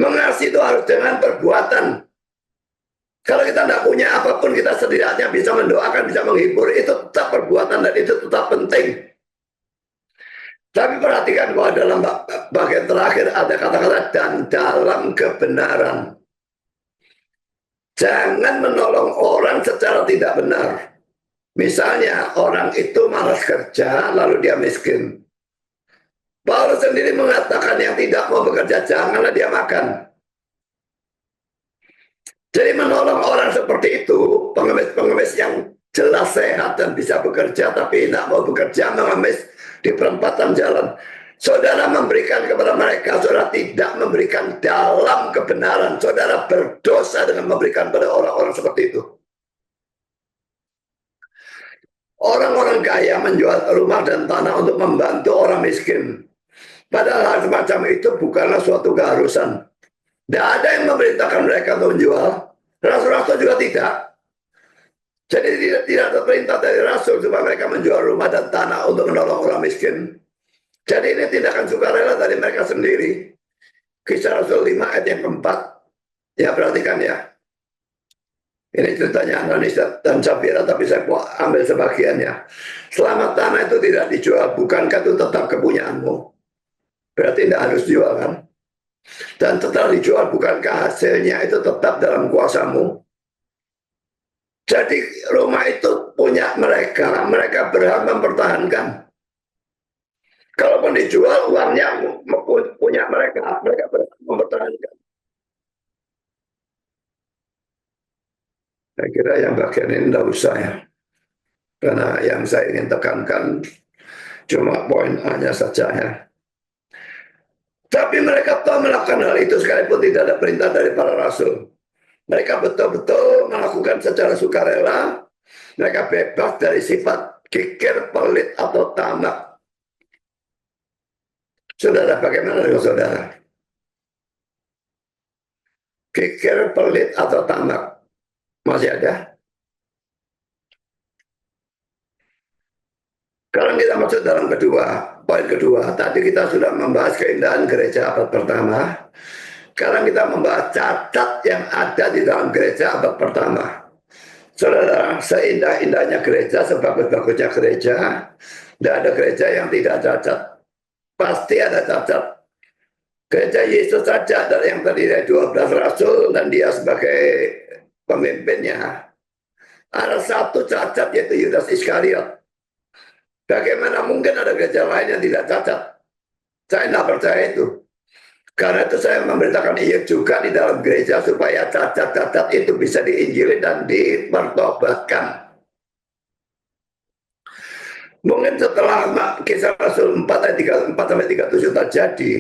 Mengasihi itu harus dengan perbuatan. Kalau kita tidak punya apapun, kita setidaknya bisa mendoakan, bisa menghibur, itu tetap perbuatan dan itu tetap penting. Tapi perhatikan bahwa dalam bagian terakhir ada kata-kata dan dalam kebenaran. Jangan menolong orang secara tidak benar. Misalnya orang itu malas kerja lalu dia miskin. Paulus sendiri mengatakan yang tidak mau bekerja janganlah dia makan. Jadi menolong orang seperti itu, pengemis-pengemis yang jelas sehat dan bisa bekerja tapi tidak mau bekerja, mengemis di perempatan jalan. Saudara memberikan kepada mereka, saudara tidak memberikan dalam kebenaran. Saudara berdosa dengan memberikan pada orang-orang seperti itu. Orang-orang kaya menjual rumah dan tanah untuk membantu orang miskin. Padahal hal semacam itu bukanlah suatu keharusan. Tidak ada yang memerintahkan mereka untuk menjual. Rasul-rasul juga tidak. Jadi tidak ada perintah dari Rasul supaya mereka menjual rumah dan tanah untuk menolong orang miskin. Jadi ini tindakan sukarela dari mereka sendiri. Kisah Rasul 5 ayat yang keempat. Ya perhatikan ya. Ini ceritanya Ananias dan Safira, tapi saya ambil sebagiannya. Selama tanah itu tidak dijual, bukankah itu tetap kepunyaanmu? Berarti tidak harus jual kan? Dan setelah dijual, bukankah hasilnya itu tetap dalam kuasamu? Jadi rumah itu punya mereka, mereka berhak mempertahankan. Kalaupun dijual, uangnya punya mereka, mereka berhak mempertahankan. Saya kira yang bagian ini tidak usah ya. Karena yang saya ingin tekankan cuma poin A-nya saja ya. Tapi mereka telah melakukan hal itu sekalipun tidak ada perintah dari para rasul. Mereka betul-betul melakukan secara sukarela. Mereka bebas dari sifat kikir, pelit, atau tamak. Saudara, bagaimana dengan saudara? Kikir, pelit, atau tamak masih ada? Sekarang kita masuk dalam poin kedua. Tadi kita sudah membahas keindahan gereja abad pertama. Sekarang kita membahas cacat yang ada di dalam gereja abad pertama. Saudara, seindah-indahnya gereja, sebagus-bagusnya gereja, tidak ada gereja yang tidak cacat. Pasti ada cacat. Gereja Yesus saja dari yang terdiri dari 12 rasul dan dia sebagai pemimpinnya. Ada satu cacat yaitu Yudas Iskariot. Bagaimana mungkin ada gereja lain yang tidak cacat? Saya tidak percaya itu. Karena itu saya memberitakan iya juga di dalam gereja supaya cacat-cacat itu bisa diinjili dan dipertobatkan. Mungkin setelah kisah Rasul 4 ayat 34 sampai 37 terjadi,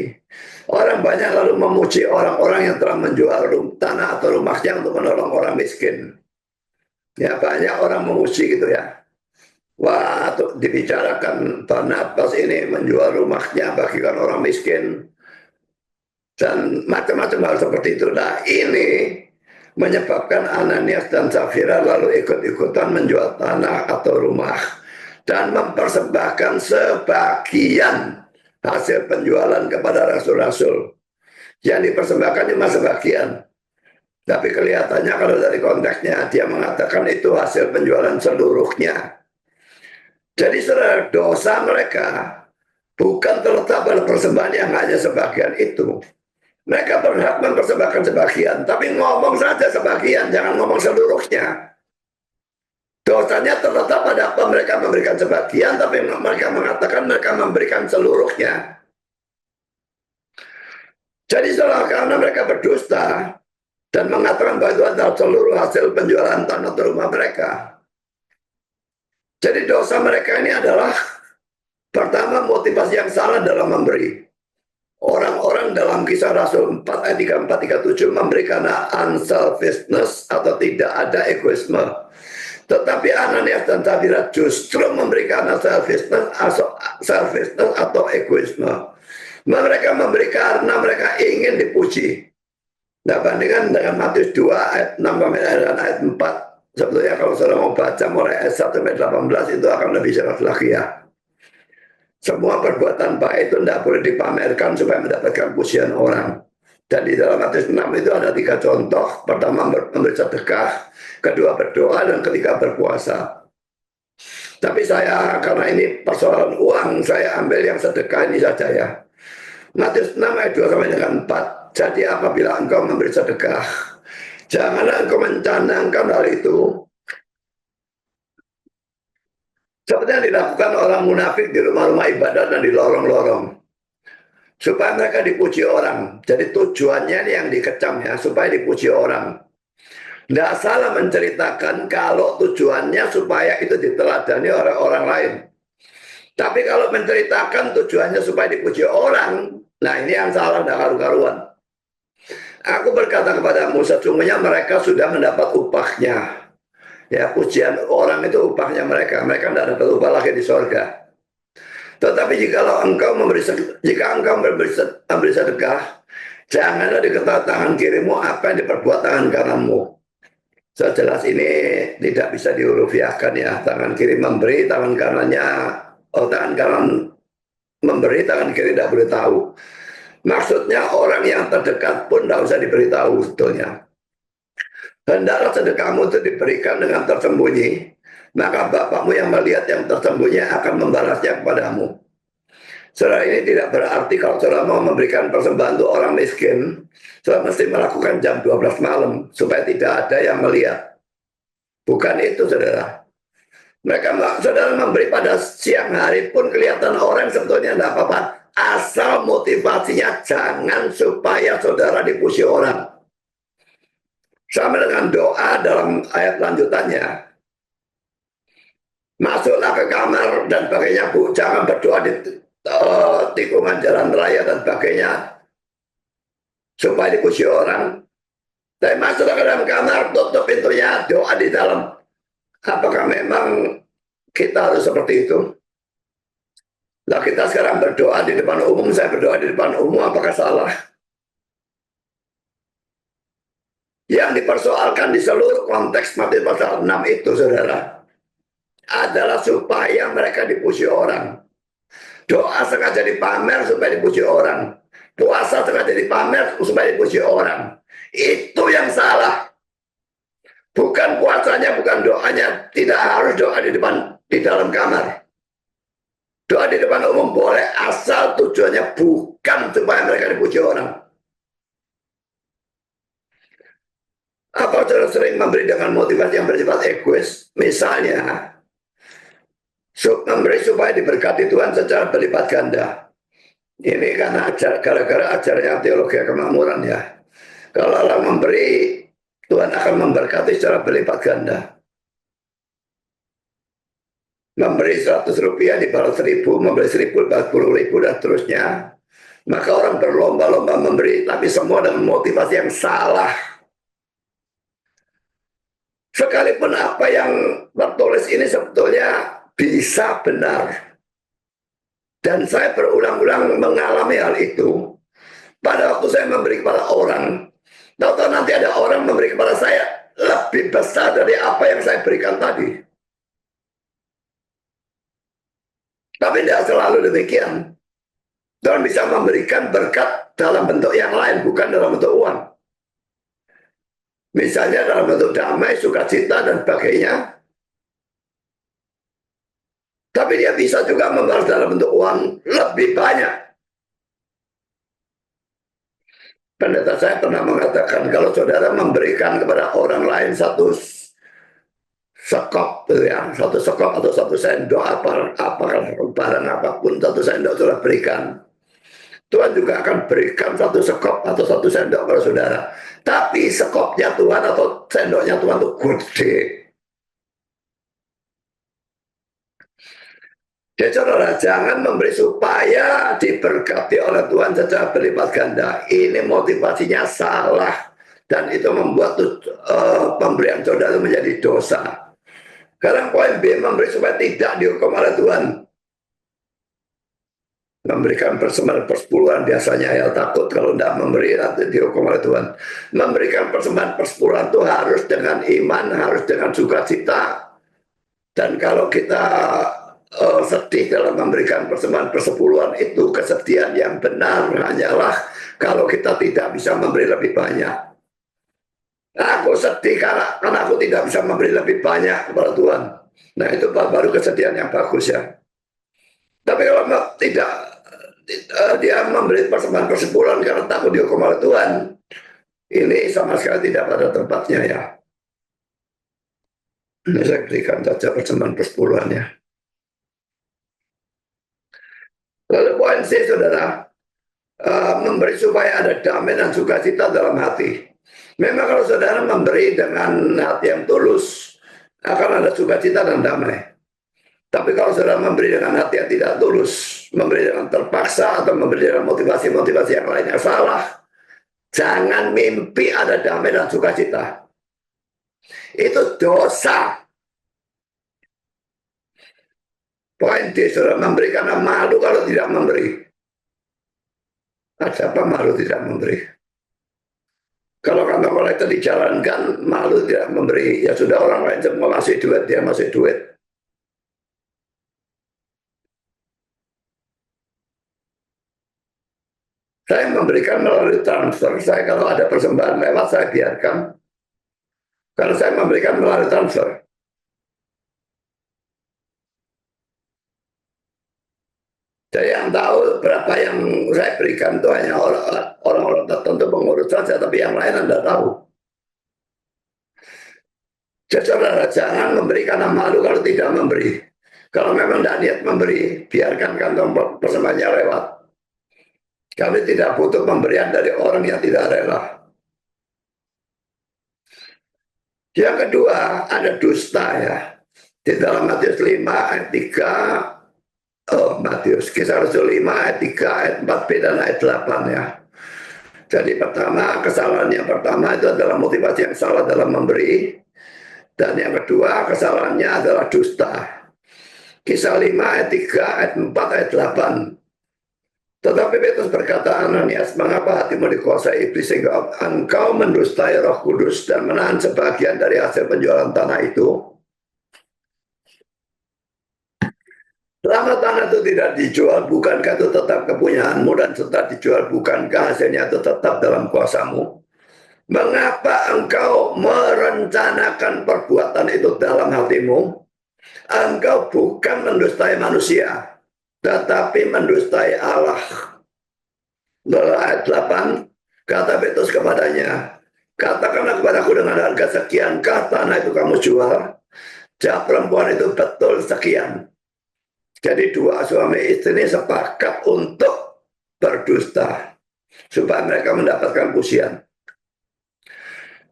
orang banyak lalu memuji orang-orang yang telah menjual tanah atau rumahnya untuk menolong orang miskin. Ya banyak orang memuji gitu ya. Wah, dibicarakan Barnabas ini menjual rumahnya bagikan orang miskin dan macam-macam hal seperti itu. Nah, ini menyebabkan Ananias dan Safira lalu ikut-ikutan menjual tanah atau rumah dan mempersembahkan sebagian hasil penjualan kepada rasul-rasul. Yang dipersembahkan cuma sebagian. Tapi kelihatannya kalau dari konteksnya dia mengatakan itu hasil penjualan seluruhnya. Jadi saudara, dosa mereka bukan terletak pada persembahan yang hanya sebagian itu. Mereka berhak mempersembahkan sebagian, tapi ngomong saja sebagian, jangan ngomong seluruhnya. Dosanya terletak pada apa mereka memberikan sebagian, tapi mereka mengatakan mereka memberikan seluruhnya. Jadi saudara, karena mereka berdusta dan mengatakan bahwa itu adalah seluruh hasil penjualan tanah atau rumah mereka. Jadi dosa mereka ini adalah pertama motivasi yang salah dalam memberi. Orang-orang dalam kisah Rasul 4 ayat 34-37 memberi karena unselfishness atau tidak ada egoisme. Tetapi Ananias dan Safira justru memberi karena selfishness atau egoisme. Mereka memberi karena mereka ingin dipuji. Nah, bandingkan dengan Matius 2 ayat 6 dan ayat 4. Sebetulnya kalau saudara mau baca mulai ayat 1 sampai 18 itu akan lebih jelas lagi ya. Semua perbuatan baik itu tidak boleh dipamerkan supaya mendapatkan pujian orang. Dan di dalam Matius 6 itu ada 3 contoh. Pertama memberi sedekah, kedua berdoa, dan ketiga berpuasa. Tapi saya karena ini persoalan uang, saya ambil yang sedekah ini saja ya. Matius 6 ayat 2 sampai dengan 4. Jadi apabila engkau memberi sedekah, janganlah engkau mencanangkan hal itu seperti yang dilakukan orang munafik di rumah-rumah ibadat dan di lorong-lorong, supaya mereka dipuji orang. Jadi tujuannya ini yang dikecam ya, supaya dipuji orang. Tidak salah menceritakan kalau tujuannya supaya itu diteladani oleh orang lain. Tapi kalau menceritakan tujuannya supaya dipuji orang, nah ini yang salah dan karu-karuan. Aku berkata kepadamu, sesungguhnya mereka sudah mendapat upahnya. Ya, pujian orang itu upahnya mereka. Mereka tidak dapat upah lagi di sorga. Tetapi jika engkau memberi sedekah, janganlah diketahui tangan kirimu apa yang diperbuat tangan kananmu. Sejelas ini tidak bisa diurufiahkan ya. Tangan kiri memberi, tangan kanannya, tangan kanan memberi, tangan kiri tidak boleh tahu. Maksudnya orang yang terdekat pun tidak usah diberitahu sebetulnya. Hendaklah sedekahmu itu diberikan dengan tersembunyi, maka Bapakmu yang melihat yang tersembunyi akan membalasnya kepadamu. Saudara, ini tidak berarti kalau saudara mau memberikan persembahan untuk orang miskin, saudara mesti melakukan jam 12 malam supaya tidak ada yang melihat. Bukan itu, saudara. Saudara memberi pada siang hari pun kelihatan orang, sebetulnya tidak apa-apa. Asal motivasinya jangan supaya saudara dipuji orang. Sama dengan doa dalam ayat lanjutannya. Masuklah ke kamar dan sebagainya, Bu. Jangan berdoa di tikungan jalan raya dan sebagainya supaya dipuji orang. Tapi masuklah ke dalam kamar, tutup pintunya, doa di dalam. Apakah memang kita harus seperti itu? Nah, kita sekarang berdoa di depan umum, saya berdoa di depan umum, apakah salah? Yang dipersoalkan di seluruh konteks Matius pasal 6 itu, saudara, adalah supaya mereka dipuji orang. Doa sengaja dipamer supaya dipuji orang. Puasa sengaja dipamer supaya dipuji orang. Itu yang salah. Bukan puasanya, bukan doanya. Tidak harus doa di dalam kamar. Doa di depan umum boleh, asal tujuannya bukan supaya mereka dipuji orang. Apa saudara sering memberi dengan motivasi yang bersifat egois? Misalnya, memberi supaya diberkati Tuhan secara berlipat ganda. Ini karena gara-gara ajarnya teologi kemakmuran ya. Kalau orang memberi, Tuhan akan memberkati secara berlipat ganda. Memberi 100 rupiah dibalas 1000, memberi 1000 dibalas 10.000 dan terusnya. Maka orang berlomba-lomba memberi, tapi semua dengan motivasi yang salah. Sekalipun apa yang tertulis ini sebetulnya bisa benar. Dan saya berulang-ulang mengalami hal itu. Pada waktu saya memberi kepada orang, tahu-tahu nanti ada orang memberi kepada saya lebih besar dari apa yang saya berikan tadi. Tapi tidak selalu demikian. Tuhan bisa memberikan berkat dalam bentuk yang lain, bukan dalam bentuk uang. Misalnya dalam bentuk damai, sukacita, dan sebagainya. Tapi dia bisa juga membalas dalam bentuk uang lebih banyak. Pendeta saya pernah mengatakan, kalau saudara memberikan kepada orang lain satu sekop, ya, satu sekop atau satu sendok, barang apapun, satu sendok saudara berikan, Tuhan juga akan berikan satu sekop atau satu sendok kepada saudara. Tapi sekopnya Tuhan atau sendoknya Tuhan itu gede. Ya saudara, jangan memberi supaya diberkati oleh Tuhan secara berlipat ganda. Ini motivasinya salah. Dan itu membuat pemberian saudara menjadi dosa. Sekarang poin B, memberi supaya tidak dihukum oleh Tuhan. Memberikan persembahan persepuluhan biasanya ya takut kalau tidak memberi nanti dihukum oleh Tuhan. Memberikan persembahan persepuluhan itu harus dengan iman, harus dengan sukacita. Dan kalau kita sedih dalam memberikan persembahan persepuluhan itu, kesedihan yang benar hanyalah kalau kita tidak bisa memberi lebih banyak. Aku sedih karena aku tidak bisa memberi lebih banyak kepada Tuhan. Nah itu baru kesedihan yang bagus ya. Tapi kalau tidak, dia memberi persembahan persepuluhan karena takut dihukum oleh Tuhan, ini sama sekali tidak pada tempatnya ya. Ini saya berikan saja persembahan persepuluhannya. Lalu poin C, saudara, memberi supaya ada damai dan sukacita dalam hati. Memang kalau saudara memberi dengan hati yang tulus, akan ada sukacita dan damai. Tapi kalau saudara memberi dengan hati yang tidak tulus, memberi dengan terpaksa atau memberi dengan motivasi-motivasi yang lainnya salah, jangan mimpi ada damai dan sukacita. Itu dosa. Poin D, saudara memberi karena malu kalau tidak memberi. Ada apa malu tidak memberi? Kalau kantong kolektor dijalankan, malu tidak memberi. Ya sudah, orang lain semua masih duit, dia masih duit. Saya memberikan melalui transfer. Saya kalau ada persembahan lewat, saya biarkan. Karena saya memberikan melalui transfer. Jadi yang tahu berapa yang saya berikan itu hanya orang-orang tertentu pengurus saja, tapi yang lain Anda tahu. Jadi saudara jangan memberi karena malu kalau tidak memberi. Kalau memang tidak niat memberi, biarkan kantong persembahannya lewat. Kami tidak butuh pemberian dari orang yang tidak rela. Yang kedua, ada dusta ya. Di dalam Matius 5 ayat 3, Matius, Kisah Rasul 5 ayat 3, ayat 4b dan ayat 8 ya. Jadi pertama, kesalahan yang pertama itu adalah motivasi yang salah dalam memberi. Dan yang kedua, kesalahannya adalah dusta. Kisah 5 ayat 3, ayat 4, ayat 8. Tetapi Petrus berkata, Ananias, mengapa hatimu dikuasai iblis sehingga engkau mendustai Roh Kudus dan menahan sebagian dari hasil penjualan tanah itu? Selama tanah itu tidak dijual, bukankah itu tetap kepunyaanmu, dan setelah dijual, bukankah hasilnya itu tetap dalam kuasamu? Mengapa engkau merencanakan perbuatan itu dalam hatimu? Engkau bukan mendustai manusia, tetapi mendustai Allah. Dalam ayat 8, kata Petrus kepadanya, katakanlah kepadaku dengan harga sekian, tanah itu kamu jual. Jawab perempuan itu, betul sekian. Jadi dua suami istri ini sepakat untuk berdusta supaya mereka mendapatkan pujian.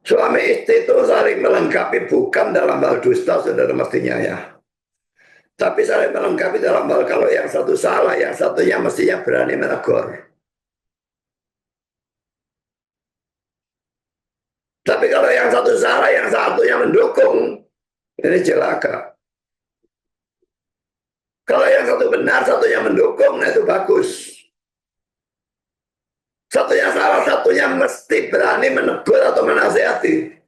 Suami istri itu saling melengkapi bukan dalam hal dusta, saudara mestinya ya. Tapi saling melengkapi dalam hal kalau yang satu salah, yang satunya mestinya berani menegur. Tapi kalau yang satu salah, yang satunya mendukung, ini celaka. Kalau yang satu benar, satunya mendukung, nah itu bagus. Satunya salah, satunya mesti berani menegur atau menasihati.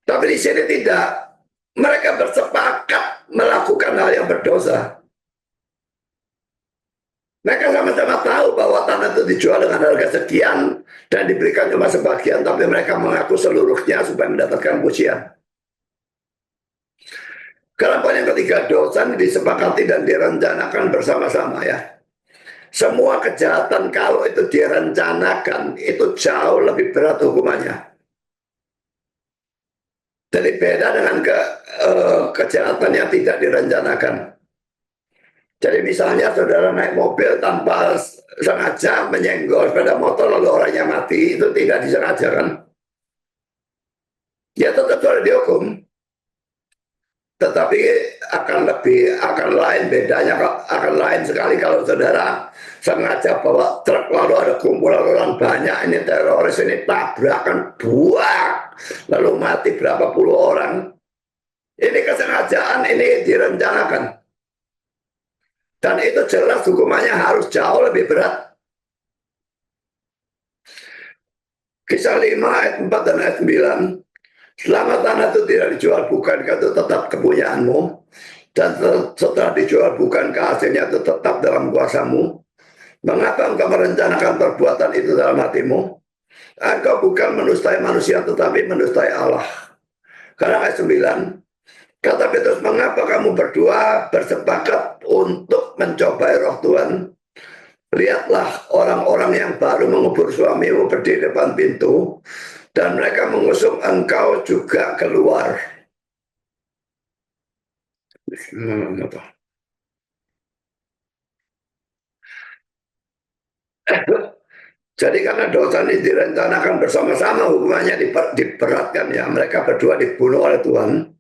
Tapi di sini tidak. Mereka bersepakat melakukan hal yang berdosa. Mereka sama-sama tahu bahwa tanah itu dijual dengan harga sekian dan diberikan cuma sebagian, tapi mereka mengaku seluruhnya supaya mendapatkan pujian. Karena poin yang ketiga, dosa disepakati dan direncanakan bersama-sama ya. Semua kejahatan kalau itu direncanakan itu jauh lebih berat hukumannya. Jadi beda dengan kejahatan yang tidak direncanakan. Jadi misalnya saudara naik mobil tanpa sengaja menyenggol sepeda motor lalu orangnya mati, itu tidak disengaja kan? Ya tetap harus dihukum. Tetapi akan lain bedanya, akan lain sekali kalau saudara sengaja bawa truk lalu ada kumpulan orang banyak, ini teroris, ini tabrakan buak lalu mati berapa puluh orang. Ini kesengajaan, ini direncanakan, dan itu jelas hukumannya harus jauh lebih berat. Kisah 5 ayat 4 dan ayat 9, selama tanah itu tidak dijual, bukankah itu tetap kepunyaanmu, dan setelah dijual, bukankah hasilnya itu tetap dalam kuasamu? Mengapa engkau merencanakan perbuatan itu dalam hatimu? Engkau bukan mendustai manusia, tetapi mendustai Allah. Karena ayat 9, kata Petrus, mengapa kamu berdua bersepakat untuk mencobai roh Tuhan? Lihatlah, orang-orang yang baru mengubur suamimu berdiri depan pintu, dan mereka mengusung engkau juga keluar. Jadi karena dosa ini direncanakan bersama-sama, hukumannya diberatkan ya. Mereka berdua dibunuh oleh Tuhan.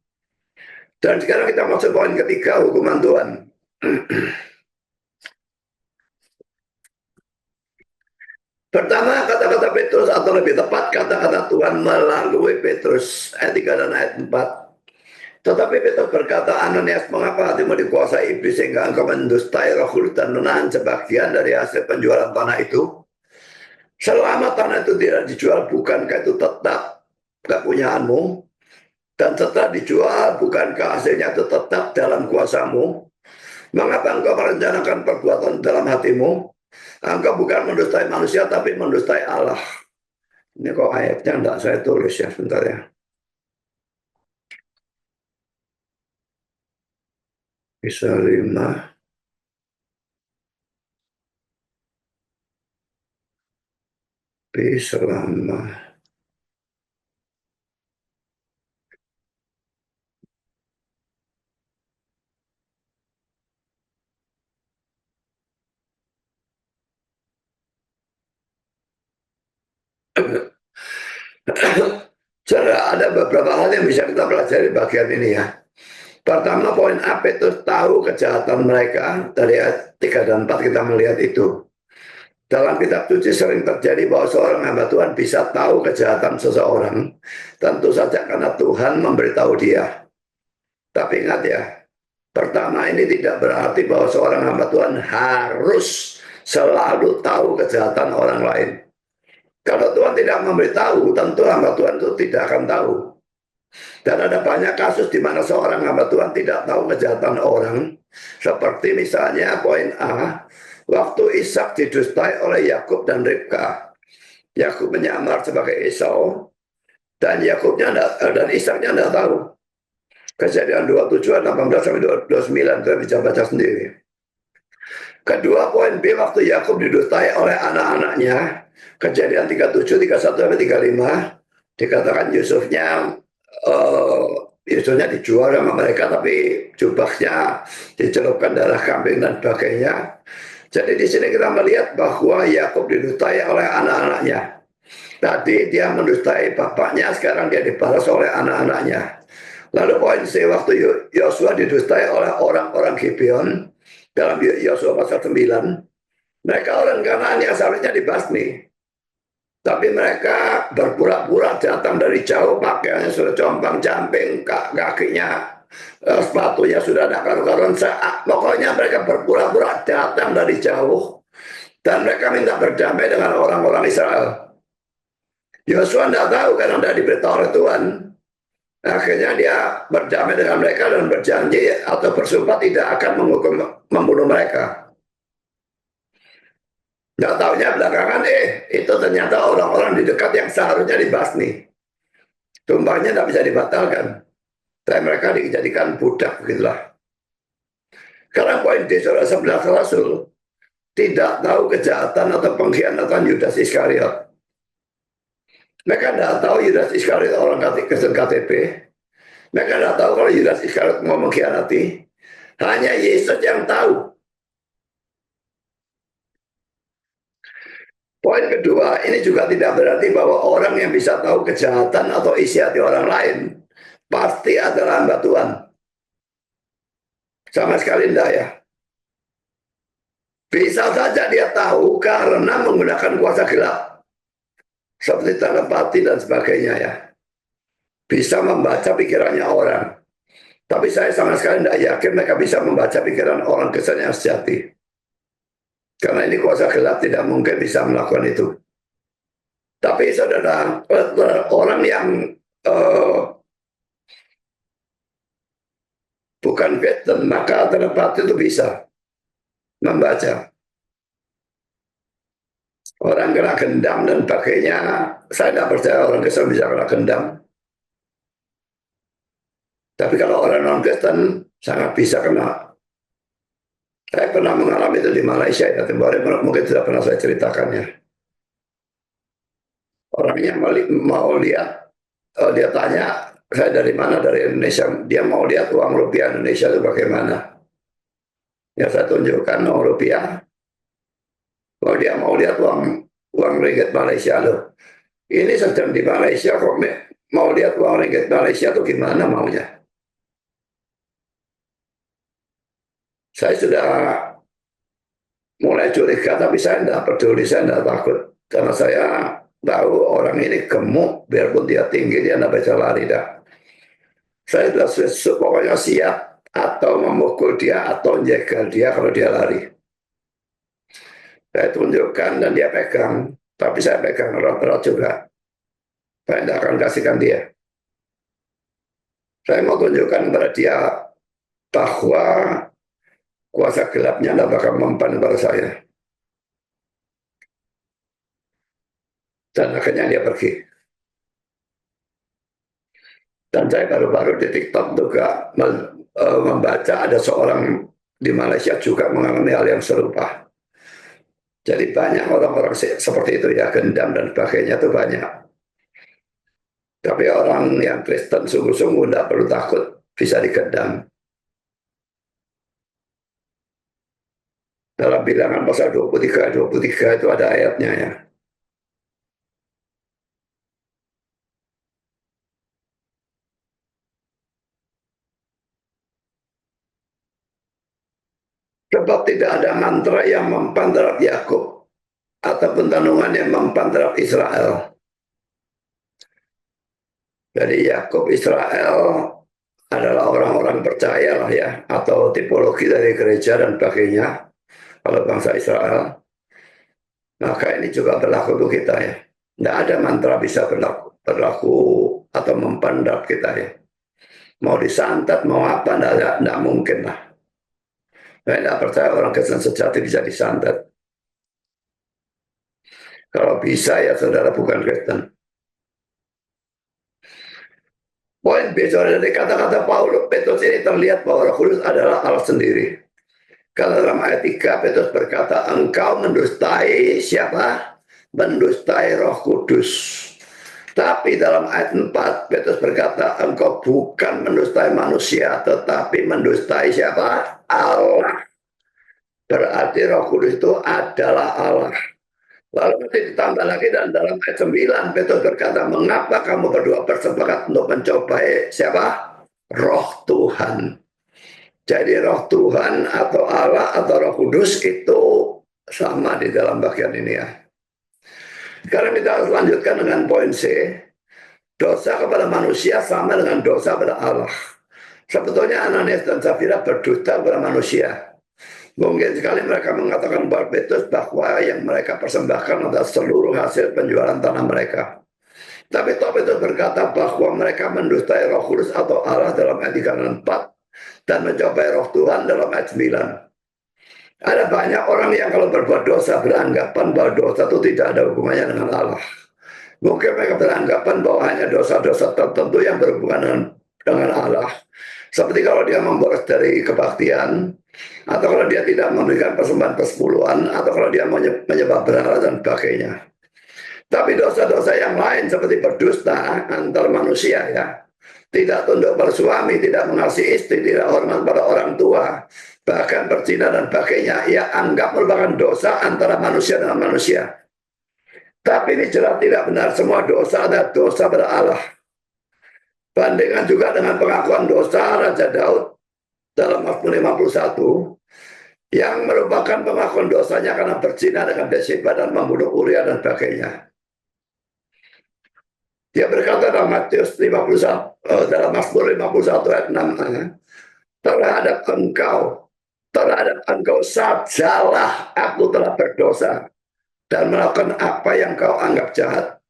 Dan sekarang kita masuk poin ketiga, hukuman Tuhan. Pertama, kata-kata Petrus, atau lebih tepat kata-kata Tuhan melalui Petrus ayat 3 dan ayat 4. Tetapi Petrus berkata, Ananias, mengapa hatimu dikuasai iblis sehingga engkau mendustai Roh Kudus dan menahan sebagian dari hasil penjualan tanah itu? Selama tanah itu tidak dijual, bukankah itu tetap kepunyaanmu? Dan setelah dijual, bukankah hasilnya itu tetap dalam kuasamu? Mengapa engkau merencanakan perbuatan dalam hatimu? Engkau bukan mendustai manusia, tapi mendustai Allah. Ini kok ayatnya enggak saya tulis ya, sebentar ya. Bisa 5. Selama ada beberapa hal yang bisa kita pelajari bagian ini ya. Pertama, poin A, Petrus tahu kejahatan mereka. Dari ayat 3 dan 4 kita melihat itu. Dalam kitab suci sering terjadi bahwa seorang hamba Tuhan bisa tahu kejahatan seseorang. Tentu saja karena Tuhan memberitahu dia. Tapi ingat ya, pertama ini tidak berarti bahwa seorang hamba Tuhan harus selalu tahu kejahatan orang lain. Kalau Tuhan tidak memberitahu, tentu hamba Tuhan itu tidak akan tahu. Dan ada banyak kasus di mana seorang hamba Tuhan tidak tahu kejahatan orang. Seperti misalnya poin A, waktu Ishak didustai oleh Yakub dan Ribka. Yakub menyamar sebagai Esau, dan Ishaknya tidak tahu. Kejadian 27, 18-29, saya bisa baca sendiri. Kedua, poin B, waktu Yakub didustai oleh anak-anaknya. Kejadian 37, 31-35, dikatakan Yusufnya dijual sama mereka, tapi jubahnya dicelupkan darah kambing dan sebagainya. Jadi di sini kita melihat bahwa Yakub didustai oleh anak-anaknya. Tadi dia mendustai bapaknya, sekarang dia dibalas oleh anak-anaknya. Lalu poin C, waktu Yosua didustai oleh orang-orang Gibeon dalam Yosua pasal 9. Mereka orang Kanaan yang seharusnya dibasmi. Tapi mereka berpura-pura datang dari jauh, pakaiannya sudah compang-camping, kakinya, sepatunya sudah ada karu-karuan. Pokoknya mereka berpura-pura datang dari jauh. Dan mereka minta berdamai dengan orang-orang Israel. Yosua tidak tahu karena tidak diberitahu oleh Tuhan. Akhirnya dia berdamai dengan mereka dan berjanji atau bersumpah tidak akan membunuh mereka. Nggak tahunya belakangan, itu ternyata orang-orang di dekat yang seharusnya dibasmi. Sumpahnya tidak bisa dibatalkan. Dan mereka dijadikan budak, begitulah. Karena poin D, saudara 11 Rasul tidak tahu kejahatan atau pengkhianatan Yudas Iskariot. Mereka tidak tahu Yudas Iskariot orang KTP. Mereka tidak tahu kalau Yudas Iskariot mau mengkhianati. Hanya Yesus yang tahu. Poin kedua, ini juga tidak berarti bahwa orang yang bisa tahu kejahatan atau isi hati orang lain pasti adalah hamba Tuhan. Sama sekali tidak ya. Bisa saja dia tahu karena menggunakan kuasa gelap. Seperti telepati dan sebagainya ya. Bisa membaca pikirannya orang. Tapi saya sama sekali tidak yakin mereka bisa membaca pikiran orang Kristen yang sejati. Karena ini kuasa gelap tidak mungkin bisa melakukan itu. Tapi saudara, orang yang bukan Kristen, maka telepati itu bisa membaca. Orang kena gendam dan sebagainya, saya tidak percaya orang Kristen bisa kena gendam. Tapi kalau orang non-Kristen, sangat bisa kena. Saya pernah mengalami itu di Malaysia, ya, mungkin tidak pernah saya ceritakan ya. Orangnya mau lihat, dia tanya, saya dari mana, dari Indonesia. Dia mau lihat uang rupiah Indonesia itu bagaimana. Ya saya tunjukkan uang rupiah. Kalau dia mau lihat uang uang ringgit Malaysia loh. Ini sedang di Malaysia kok mau lihat uang ringgit Malaysia tuh gimana maunya. Saya sudah mulai curiga, tapi saya tidak peduli, saya tidak takut. Karena saya tahu orang ini gemuk, biarpun dia tinggi, dia tidak bisa lari dah. Saya sudah pokoknya siap atau memukul dia atau jegal dia kalau dia lari. Saya tunjukkan dan dia pegang, tapi saya pegang erat-erat juga. Saya tidak akan kasihkan dia. Saya mau tunjukkan kepada dia bahwa kuasa gelapnya tidak bakal mempan pada saya. Dan akhirnya dia pergi. Dan saya baru-baru di TikTok juga membaca ada seorang di Malaysia juga mengalami hal yang serupa. Jadi banyak orang-orang seperti itu ya, gendam dan sebagainya itu banyak. Tapi orang yang Kristen sungguh-sungguh tidak perlu takut bisa digendam. Dalam bilangan pasal 23 itu ada ayatnya ya. Sebab tidak ada mantra yang mempan terhadap Yakub ataupun tanungan yang mempan terhadap Israel. Jadi Yakub Israel adalah orang-orang percaya lah ya, atau tipologi dari gereja dan sebagainya. Kalau bangsa Israel, maka ini juga berlaku untuk kita ya. Tidak ada mantra bisa berlaku atau mempan terhadap kita ya. Mau disantet, mau apa, tidak mungkin lah. Saya tidak percaya orang Kristen sejati bisa disantet. Kalau bisa ya saudara bukan Kristen. Poin B dari kata-kata Paulus, Petrus ini terlihat bahwa Roh Kudus adalah Allah sendiri. Kalau dalam ayat 3 Petrus berkata, engkau mendustai siapa? Mendustai Roh Kudus. Tapi dalam ayat 4 Petrus berkata, engkau bukan mendustai manusia, tetapi mendustai siapa? Allah. Berarti Roh Kudus itu adalah Allah. Lalu nanti ditambah lagi dan dalam ayat 9 Petrus berkata, mengapa kamu berdua bersepakat untuk mencobai siapa? Roh Tuhan. Jadi roh Tuhan atau Allah atau Roh Kudus itu sama di dalam bagian ini ya. Sekarang kita harus lanjutkan dengan poin C. Dosa kepada manusia sama dengan dosa kepada Allah. Sebetulnya Ananias dan Safira berdusta kepada manusia. Mungkin sekali mereka mengatakan kepada Petrus bahwa yang mereka persembahkan adalah seluruh hasil penjualan tanah mereka. Tapi Petrus berkata bahwa mereka mendustai Roh Kudus atau Allah dalam ayat 3 dan 4 dan mencobai Roh Tuhan dalam ayat 9. Ada banyak orang yang kalau berbuat dosa beranggapan bahwa dosa itu tidak ada hubungannya dengan Allah. Mungkin mereka beranggapan bahwa hanya dosa-dosa tertentu yang berhubungan dengan Allah. Seperti kalau dia memboros dari kebaktian, atau kalau dia tidak memberikan persembahan persepuluhan, atau kalau dia menyembah berhala dan sebagainya. Tapi dosa-dosa yang lain seperti berdusta antar manusia ya, tidak tunduk pada suami, tidak mengasihi istri, tidak hormat pada orang tua, bahkan berzina dan sebagainya, ia anggap merupakan dosa antara manusia dengan manusia. Tapi ini jelas tidak benar, semua dosa adalah dosa pada Allah. Bandingkan juga dengan pengakuan dosa Raja Daud dalam Mazmur 51 yang merupakan pengakuan dosanya karena berzina dengan Bathsheba dan membunuh Uria dan sebagainya. Dia berkata dalam Matius 51, dalam Mazmur 51 ayat 6, terhadap engkau sajalah aku telah berdosa dan melakukan apa yang kau anggap jahat.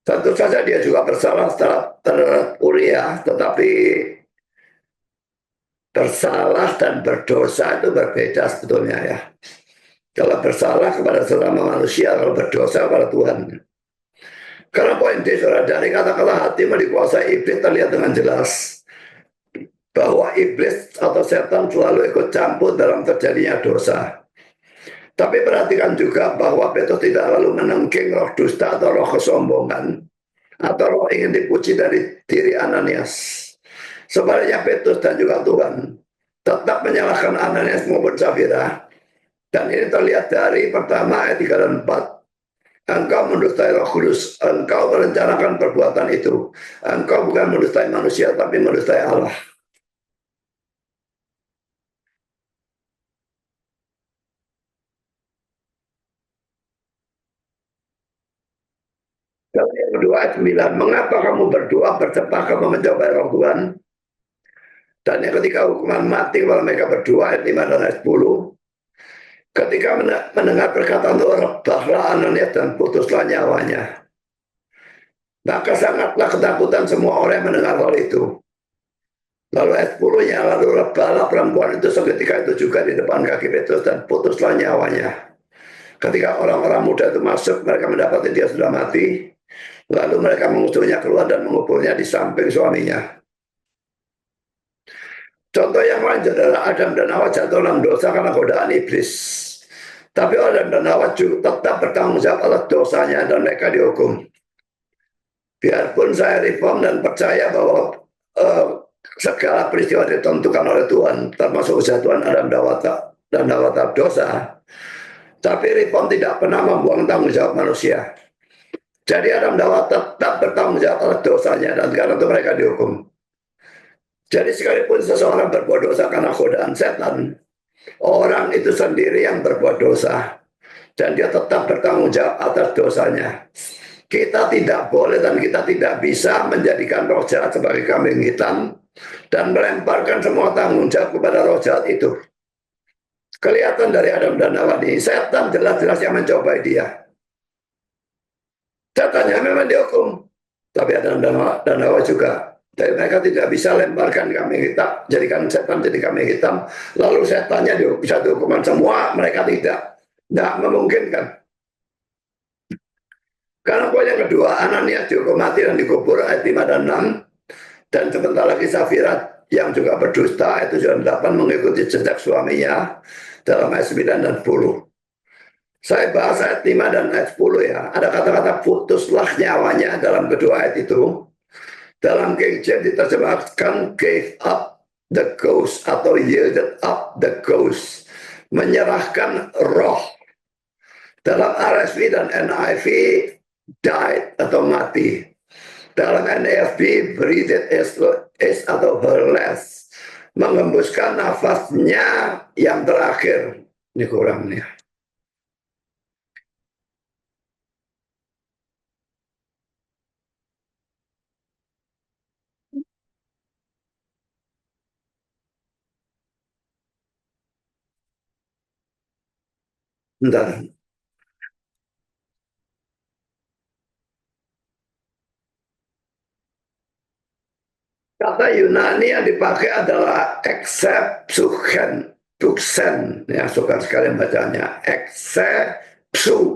Tentu saja dia juga bersalah terhadap Uria, tetapi bersalah dan berdosa itu berbeda sebetulnya ya. Kalau bersalah kepada sesama manusia, kalau berdosa kepada Tuhan. Karena poin D, saudara, dari kata-kata hatimu dikuasai iblis terlihat dengan jelas bahwa iblis atau setan selalu ikut campur dalam terjadinya dosa. Tapi perhatikan juga bahwa Petrus tidak lalu menengking roh dusta atau roh kesombongan atau roh ingin dipuji dari diri Ananias. Sebaliknya Petrus dan juga Tuhan tetap menyalahkan Ananias maupun Safira Dan ini terlihat dari pertama ayat 3 dan 4. Engkau mendustai Roh Kudus, engkau merencanakan perbuatan itu. Engkau bukan mendustai manusia, tapi mendustai Allah. Dan yang kedua ayat 9, mengapa kamu berdoa bercepat kamu mencobai Roh Tuhan? Dan yang ketiga hukuman mati kalau mereka berdua ayat 5 dan ayat 10. Ketika mendengar perkataan itu, rebahlah Ananias dan putuslah nyawanya. Maka sangatlah ketakutan semua orang yang mendengar hal itu. Lalu ayat 10-nya, lalu rebahlah perempuan itu seketika itu juga di depan kaki Petrus dan putuslah nyawanya. Ketika orang-orang muda itu masuk, mereka mendapati dia sudah mati. Lalu mereka mengusirnya keluar dan menguburnya di samping suaminya. Contoh yang lain adalah Adam dan Hawa jatuh dalam dosa karena godaan iblis. Tapi Adam dan Hawa juga tetap bertanggung jawab atas dosanya dan mereka dihukum. Biarpun saya reform dan percaya bahwa segala peristiwa ditentukan oleh Tuhan, termasuk kejatuhan Adam dan Hawa tak dosa. Tapi reform tidak pernah membuang tanggung jawab manusia. Jadi Adam dan Hawa tetap bertanggung jawab atas dosanya dan karena itu mereka dihukum. Jadi sekalipun seseorang berbuat dosa karena godaan setan, orang itu sendiri yang berbuat dosa dan dia tetap bertanggung jawab atas dosanya. Kita tidak boleh dan kita tidak bisa menjadikan roh jahat sebagai kambing hitam dan melemparkan semua tanggung jawab kepada roh jahat itu. Kelihatan dari Adam dan Hawa ini, setan jelas-jelas yang mencobai dia. Setannya memang dihukum, tapi Adam dan Hawa juga. Jadi mereka tidak bisa lemparkan kambing hitam, jadikan setan jadi kambing hitam, lalu setannya bisa dihukuman semua, mereka tidak memungkinkan. Karena poin yang kedua, Ananias dihukum mati dan dikubur ayat 5 dan 6, dan sebentar lagi Safira yang juga berdusta ayat 7 dan 8 mengikuti jejak suaminya dalam ayat 9 dan 10. Saya bahas ayat 5 dan ayat 10 ya, ada kata-kata putuslah nyawanya dalam kedua ayat itu. Dalam King James diterjemahkan gave up the ghost atau yielded up the ghost, menyerahkan roh. Dalam RSV dan NIV died atau mati. Dalam NASB breathed is atau her last, mengembuskan nafasnya yang terakhir. Ini kurang nih. Bentar. Kata Yunani yang dipakai adalah excepsuchen, yang suka sekali bacanya, excepsuchen.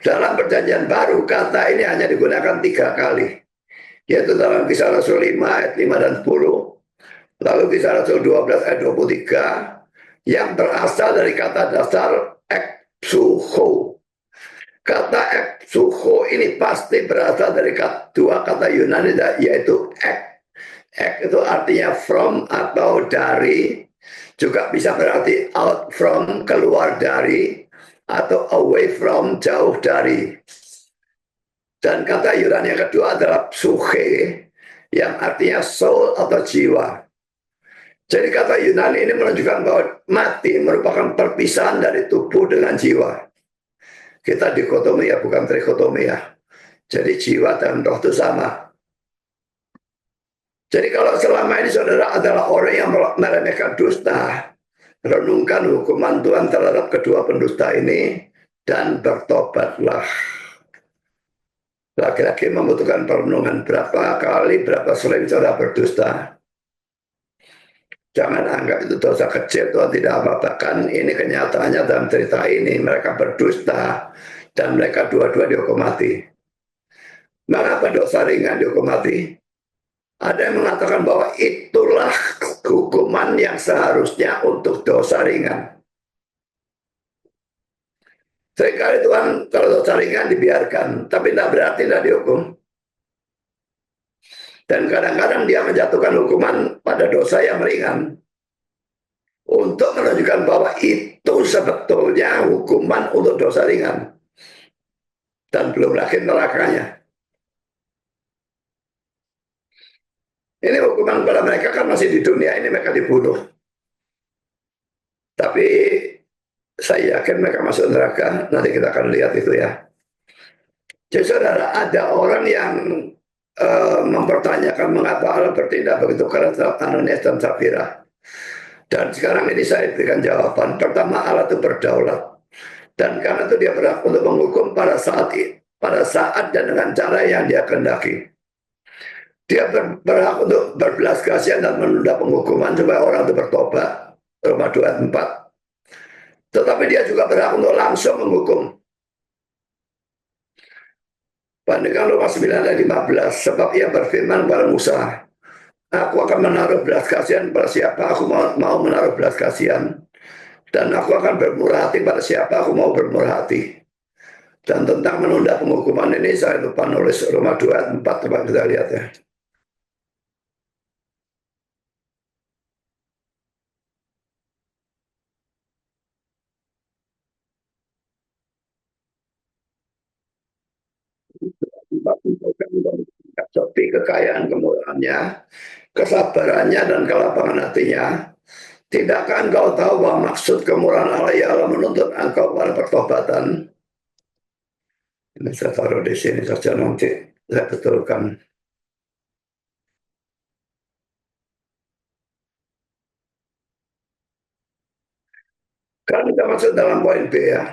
Dalam perjanjian baru kata ini hanya digunakan 3 kali, yaitu dalam Kisah Rasul 5 ayat 5 dan 10, lalu Kisah Rasul 12 ayat 23, yang berasal dari kata dasar exuho. Kata exuho ini pasti berasal dari dua kata Yunani, yaitu ek. Ek itu artinya from atau dari, juga bisa berarti out from, keluar dari, atau away from, jauh dari. Dan kata Yunani yang kedua adalah psyche, yang artinya soul atau jiwa. Jadi kata Yunani ini menunjukkan bahwa mati merupakan perpisahan dari tubuh dengan jiwa. Kita dikotomi ya, bukan trikotomi ya. Jadi jiwa dan roh itu sama. Jadi kalau selama ini saudara adalah orang yang meremehkan dusta, renungkan hukuman Tuhan terhadap kedua pendusta ini dan bertobatlah. Laki-laki membutuhkan perenungan berapa kali, berapa sering saudara berdusta. Jangan anggap itu dosa kecil, Tuhan tidak apa. Bahkan ini kenyataannya dalam cerita ini, mereka berdusta dan mereka dua-dua dihukum mati. Mengapa dosa ringan dihukum mati? Ada yang mengatakan bahwa itulah hukuman yang seharusnya untuk dosa ringan. Seringkali Tuhan kalau dosa ringan dibiarkan, tapi tidak berarti tidak dihukum. Dan kadang-kadang dia menjatuhkan hukuman pada dosa yang ringan untuk menunjukkan bahwa itu sebetulnya hukuman untuk dosa ringan dan belum lagi nerakanya. Ini hukuman pada mereka kan masih di dunia ini, mereka dibunuh. Tapi saya yakin mereka masuk neraka. Nanti kita akan lihat itu ya. Jadi saudara, ada orang yang mempertanyakan mengapa Allah bertindak begitu keras terhadap Ananias dan Safira. Dan sekarang ini saya berikan jawaban. Pertama, Allah itu berdaulat. Dan karena itu dia berhak untuk menghukum pada saat dan dengan cara yang dia kehendaki. Dia berhak untuk berbelas kasihan dan menunda penghukuman supaya orang itu bertobat. Roma 2 ayat 4. Tetapi dia juga berhak untuk langsung menghukum. Bandingkan Roma 9 ayat 15. Sebab ia berfirman kepada Musa, aku akan menaruh belas kasihan pada siapa aku mau menaruh belas kasihan. Dan aku akan bermurah hati pada siapa aku mau bermurah hati. Dan tentang menunda penghukuman ini saya lupa nulis Roma 2 ayat 4. Coba kita lihat ya. Seperti kekayaan kemurahannya, kesabarannya dan kelapangan hatinya. Tidakkah engkau tahu bahwa maksud kemurahan Allah ialah menuntut engkau pada pertobatan? Ini saya taruh di sini saja, nanti saya betulkan. Kan kita masuk dalam poin B ya.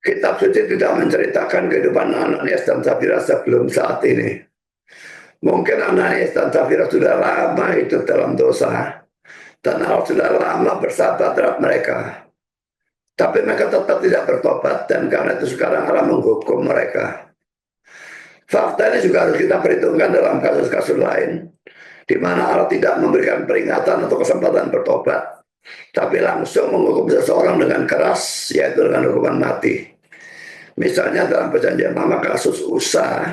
Kitab suci tidak menceritakan kehidupan Ananias dan Safira sebelum saat ini. Mungkin Ananias dan Safira sudah lama hidup dalam dosa. Dan Allah sudah lama bersabar terhadap mereka. Tapi mereka tetap tidak bertobat. Dan karena itu sekarang Allah menghukum mereka. Fakta ini juga harus kita perhitungkan dalam kasus-kasus lain. Di mana Allah tidak memberikan peringatan atau kesempatan bertobat. Tapi langsung menghukum seseorang dengan keras, yaitu dengan hukuman mati. Misalnya dalam perjanjian lama kasus Usa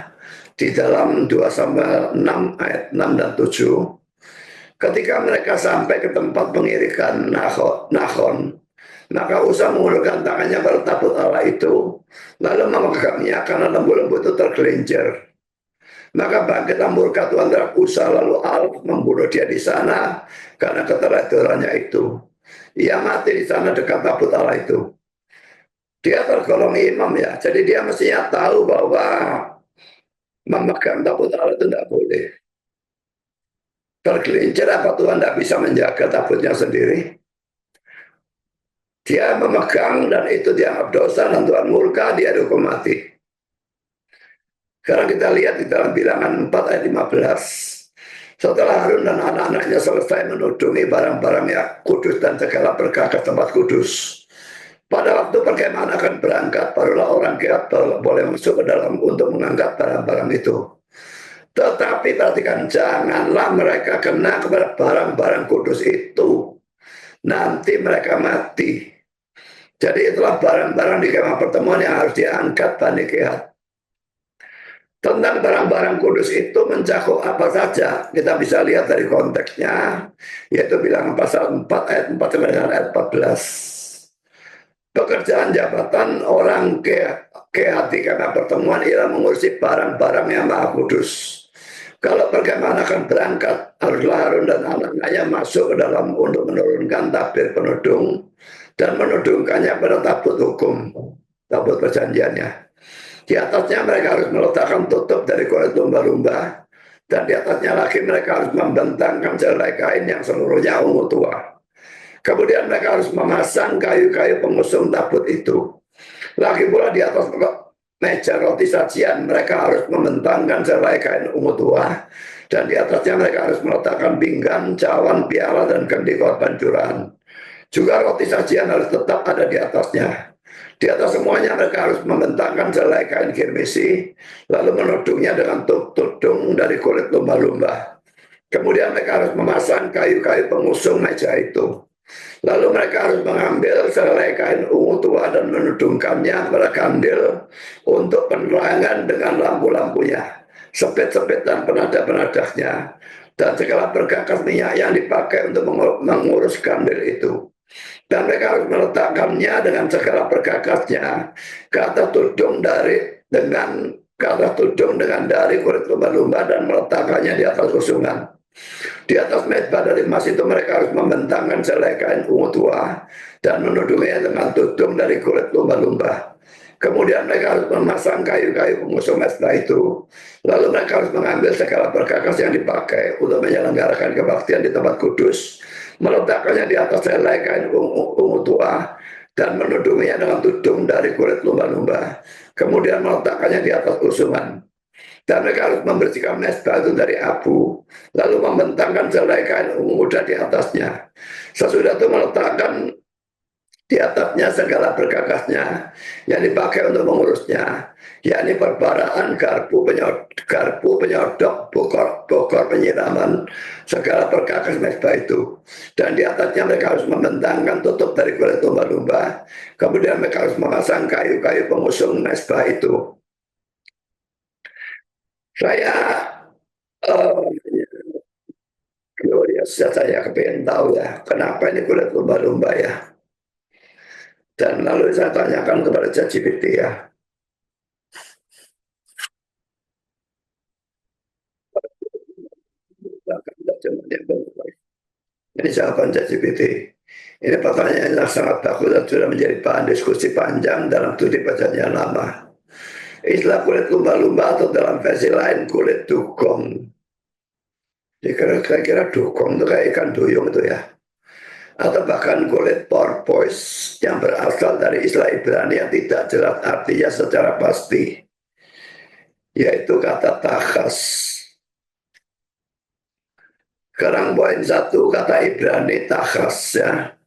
di dalam 2 Samuel 6 ayat 6 dan 7. Ketika mereka sampai ke tempat pengirikan Nahon, maka Usa mengulurkan tangannya pada tabut Allah itu, lalu memegangnya karena lembu-lembu itu tergelincir. Maka bangkitlah murka Tuhan terhadap Usa, lalu Allah membunuh dia di sana karena keteledorannya itu. Ia mati di sana dekat tabut Allah itu. Dia tergolong imam ya, jadi dia mestinya tahu bahwa memegang tabut Allah itu tidak boleh. Tergelincir apa Tuhan tidak bisa menjaga tabutnya sendiri? Dia memegang dan itu dianggap dosa dan Tuhan murka, dia dihukum mati. Sekarang kita lihat di dalam Bilangan 4 ayat 15. Setelah Harun dan anak-anaknya selesai menudungi barang-barang yang kudus dan segala berkah ke tempat kudus, pada waktu perkemahan akan berangkat, barulah orang kiat boleh masuk ke dalam untuk mengangkat barang-barang itu. Tetapi perhatikan, janganlah mereka kena kepada barang-barang kudus itu. Nanti mereka mati. Jadi itulah barang-barang di kemah pertemuan yang harus diangkat Bani Kehat. Tentang barang-barang kudus itu mencakup apa saja, kita bisa lihat dari konteksnya, yaitu Bilangan pasal 4 ayat 4 sampai dengan ayat 14. Pekerjaan jabatan orang Kehat di kemah pertemuan ialah mengurusi barang-barang yang maha kudus. Kalau perkemahan akan berangkat, haruslah Harun dan anak-anaknya masuk ke dalam untuk menurunkan tabir penudung dan menudungkannya pada tabut hukum, tabut perjanjiannya. Di atasnya mereka harus meletakkan tutup dari kulit lumba-lumba, dan di atasnya lagi mereka harus membentangkan selai kain yang seluruhnya ungu tua. Kemudian mereka harus memasang kayu-kayu pengusung tabut itu. Lagi pula di atas meja roti sajian mereka harus membentangkan selai kain ungu tua, dan di atasnya mereka harus meletakkan pinggan, cawan, piala, dan kendi korban curahan. Juga roti sajian harus tetap ada di atasnya. Di atas semuanya mereka harus membentangkan selai kain kirmisi, lalu menudungnya dengan tudung dari kulit lumba-lumba. Kemudian mereka harus memasang kayu-kayu pengusung meja itu. Lalu mereka harus mengambil selai kain ungu tua dan menudungkannya pada kandil untuk penerangan dengan lampu-lampunya, sepit-sepit dan penadah-penadahnya. dan segala perkakas minyak yang dipakai untuk mengurus kandil itu. Dan mereka harus meletakkannya dengan segala perkakasnya ke atas tudung dari kulit lumba-lumba dan meletakkannya di atas usungan. Di atas mezbah dari emas itu mereka harus membentangkan selai kain ungu tua dan menuduhnya dengan tudung dari kulit lumba-lumba. Kemudian mereka harus memasang kayu-kayu pengusung mezbah itu. Lalu mereka harus mengambil segala perkakas yang dipakai untuk menyelenggarakan kebaktian di tempat kudus, meletakkannya di atas selai kain ungu tua dan menuduhnya dengan tudung dari kulit lumba-lumba. Kemudian meletakkannya di atas usungan. Dan mereka harus membersihkan mezbah itu dari abu, lalu membentangkan selai kain ungu muda di atasnya. Sesudah itu meletakkan di atasnya segala perkakasnya yang dipakai untuk mengurusnya, yakni perbaraan, garpu penyodok, bokor penyiraman, segala perkakas mezbah itu. Dan di atasnya mereka harus membentangkan tutup dari kulit lumba-lumba. Kemudian mereka harus memasang kayu-kayu pengusung mezbah itu. Saya saya kepengen tahu ya, kenapa ini kulit lumba-lumba ya. Dan lalu saya tanyakan kepada ChatGPT ya. Ini jawaban ChatGPT. Ini pertanyaan yang sangat bagus dan sudah menjadi bahan diskusi panjang dalam studi perjanjian lama. Istilah kulit lumba-lumba atau dalam versi lain kulit dugong. Kira-kira dugong itu kayak ikan duyung itu ya. Atau bahkan kulit porpoise yang berasal dari istilah Ibrani yang tidak jelas artinya secara pasti, yaitu kata takas. Sekarang poin 1 kata Ibrani takas ya.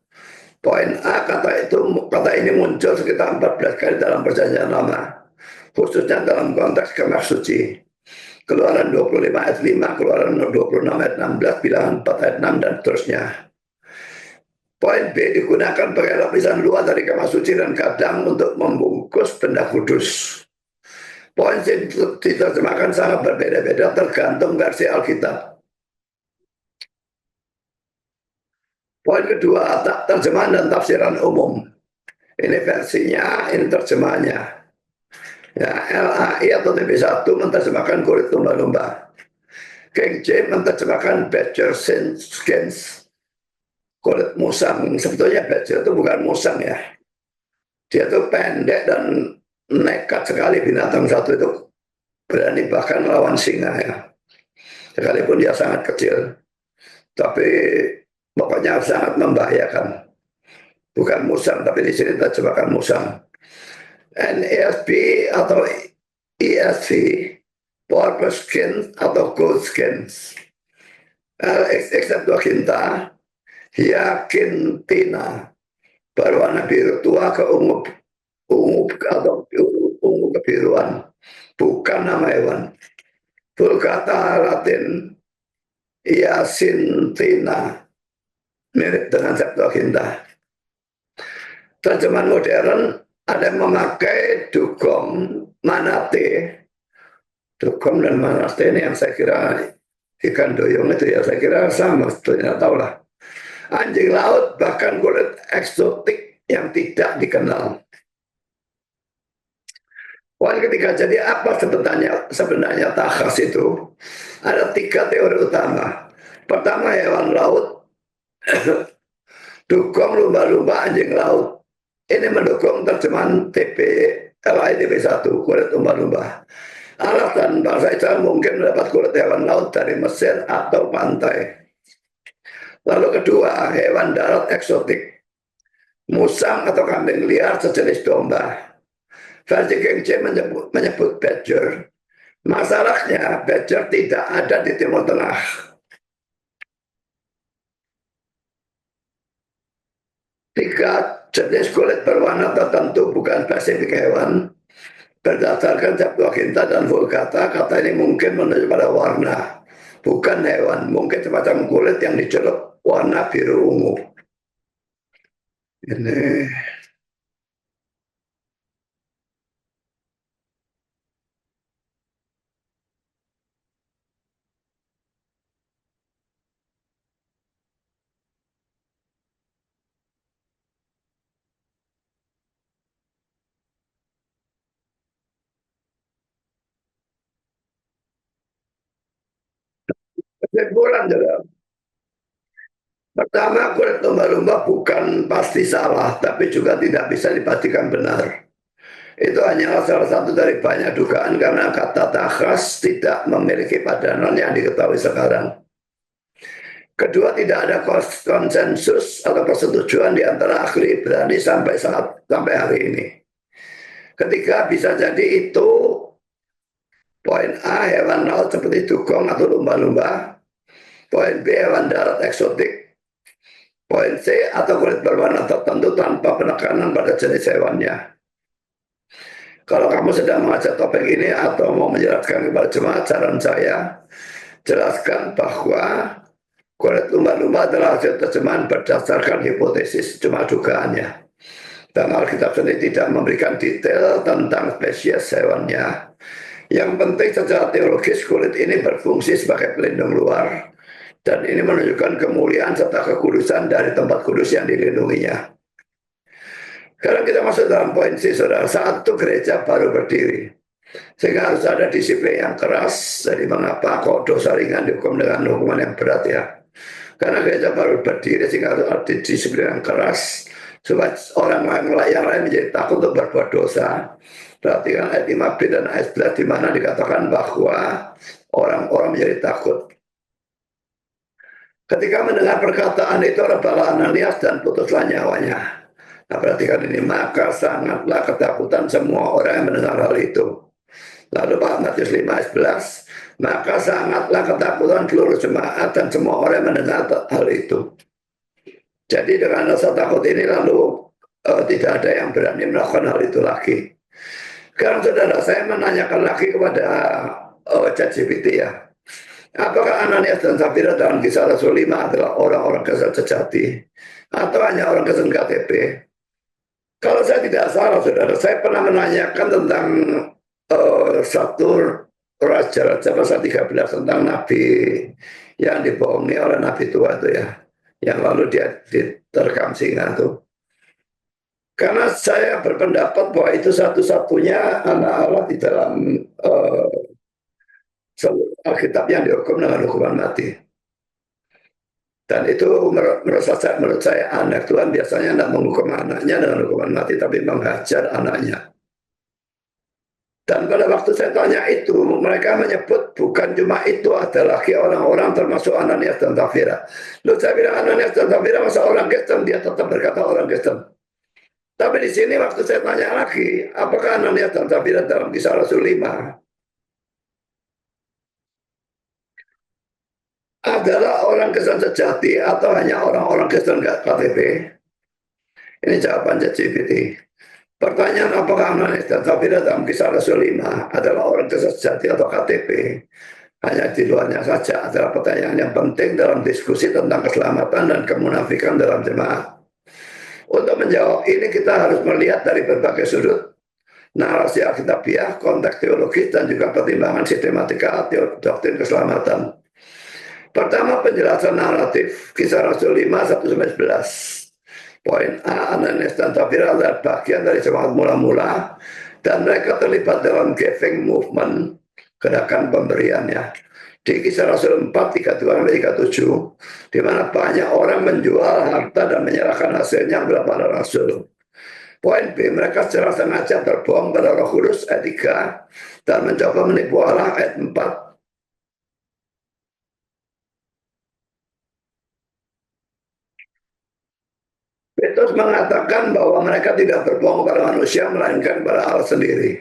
Poin A kata ini muncul sekitar 14 kali dalam perjanjian lama, khususnya dalam konteks kemah suci. Keluaran 25 ayat 5, Keluaran 26 ayat 16, Bilangan 4 ayat 6 dan seterusnya. Poin B digunakan sebagai lapisan luar dari kemah suci dan kadang untuk membungkus benda kudus. Poin C diterjemahkan sangat berbeda-beda tergantung versi Alkitab. Poin kedua, terjemahan dan tafsiran umum. Ini versinya, ini terjemahannya. Ya, LAI atau TB1 menerjemahkan kulit lumba-lumba. King James menerjemahkan badger skins, kulit musang. Sebetulnya badger itu bukan musang ya. Dia itu pendek dan nekat sekali, binatang satu itu berani bahkan melawan singa ya. Sekalipun dia sangat kecil. Tapi pokoknya sangat membahayakan. Bukan musang, tapi di sini terjemahkan musang. NASB atau ESV, porpoise skins atau goat skins. LXX Septuaginta, hiakintina, berwarna biru tua ke ungu atau ungu kebiruan, bukan nama hewan. Vulgata Latin Hyacinthina, mirip dengan Septuaginta. Terjemahan modern ada yang memakai dugong, manate. Dugong dan manate ini yang saya kira ikan duyung itu ya, saya kira sama sebetulnya, tahu lah. Anjing laut bahkan kulit eksotik yang tidak dikenal. Poin ketiga, jadi apa sebenarnya takas itu? Ada 3 teori utama. Pertama, hewan laut, dugong, lumba-lumba, anjing laut. Ini mendukung terjemahan LAITB1, kulit lumba-lumba. Alasan bangsa Israel mungkin mendapat kulit hewan laut dari Mesir atau pantai. Lalu kedua, hewan darat eksotik, musang atau kambing liar sejenis domba. Versi King James menyebut badger. Masalahnya badger tidak ada di Timur Tengah. Tiga jenis kulit berwarna tertentu bukan spesifik hewan. Berdasarkan Septuaginta dan Vulgata, kata ini mungkin menunjuk pada warna, bukan hewan. Mungkin semacam kulit yang dicelup warna biru ungu. Ini Kesimpulan juga. Pertama, kulit lumba-lumba bukan pasti salah, tapi juga tidak bisa dipastikan benar. Itu hanyalah salah satu dari banyak dugaan karena kata takhas tidak memiliki padanan yang diketahui sekarang. Kedua, tidak ada konsensus atau persetujuan di antara ahli berani sampai hari ini. Ketiga, bisa jadi itu poin A, hewan laut seperti dugong atau lumba-lumba. Poin B, hewan darat eksotik. Poin C, atau kulit berwarna tertentu tanpa penekanan pada jenis hewannya. Kalau kamu sedang mengajak topik ini atau mau menjelaskan kepada jemaat, saran saya jelaskan bahwa kulit lumba-lumba adalah hasil terjemahan berdasarkan hipotesis, cuma dugaannya. Dan Alkitab sendiri tidak memberikan detail tentang spesies hewannya. Yang penting secara teologis kulit ini berfungsi sebagai pelindung luar. Dan ini menunjukkan kemuliaan serta kekudusan dari tempat kudus yang dilindunginya. Sekarang kita masuk dalam poin C, saudara. Saat itu gereja baru berdiri. Sehingga harus ada disiplin yang keras. Jadi mengapa kok dosa ringan dihukum dengan hukuman yang berat ya? Karena gereja baru berdiri sehingga harus ada disiplin yang keras. Supaya orang yang lain menjadi takut untuk berbuat dosa. Perhatikan ayat 5b dan ayat 11 di mana dikatakan bahwa orang-orang menjadi takut. Ketika mendengar perkataan itu rebahlah Ananias dan putuslah nyawanya. Nah, perhatikan ini, maka sangatlah ketakutan semua orang yang mendengar hal itu. Lalu Pak Matius 5 ayat 11, maka sangatlah ketakutan seluruh jemaat dan semua orang yang mendengar hal itu. Jadi dengan rasa takut ini lalu tidak ada yang berani melakukan hal itu lagi. Sekarang saudara, saya menanyakan lagi kepada ChatGPT ya. Apakah Ananias dan Safira dalam Kisah Rasul 5 adalah orang-orang Kristen sejati atau hanya orang Kristen KTP? Kalau saya tidak salah, saudara, saya pernah menanyakan tentang satu raja-raja pasal 13 tentang nabi yang dibohongi oleh nabi tua itu ya, yang lalu dia diterkam singa itu. Karena saya berpendapat bahwa itu satu-satunya anak Allah di dalam Alkitab yang dihukum dengan hukuman mati. Dan itu menurut saya aneh. Tuhan biasanya tidak menghukum anaknya dengan hukuman mati, tapi menghajar anaknya. Dan pada waktu saya tanya itu, mereka menyebut bukan cuma itu, ada lagi orang-orang termasuk Ananias dan Safira. Lalu saya bilang Ananias dan Safira masa orang Kristen, dia tetap berkata orang Kristen. Tapi di sini waktu saya tanya lagi, apakah Ananias dan Safira dalam Kisah Rasul 5 adalah orang Kristen sejati atau hanya orang-orang Kristen KTP? Ini jawaban ChatGPT. Pertanyaan apakah Ananias dan Safira dalam Kisah Rasul 5 adalah orang Kristen sejati atau KTP? Hanya di luarnya saja adalah pertanyaan yang penting dalam diskusi tentang keselamatan dan kemunafikan dalam jemaat. Untuk menjawab ini kita harus melihat dari berbagai sudut. Narasi Alkitabiah, konteks teologis, dan juga pertimbangan sistematika doktrin keselamatan. Pertama, penjelasan naratif Kisah Rasul 5, 1-11. Poin A, Ananias dan Safira adalah bagian dari semangat mula-mula dan mereka terlibat dalam giving movement, gerakan pemberiannya. Di Kisah Rasul 4, 32-37, di mana banyak orang menjual harta dan menyerahkan hasilnya kepada para rasul. Poin B, mereka secara sengaja berbohong pada Roh Kudus ayat 3 dan mencoba menipu Allah ayat 4. Petrus mengatakan bahwa mereka tidak berbohong pada manusia, melainkan pada Allah sendiri.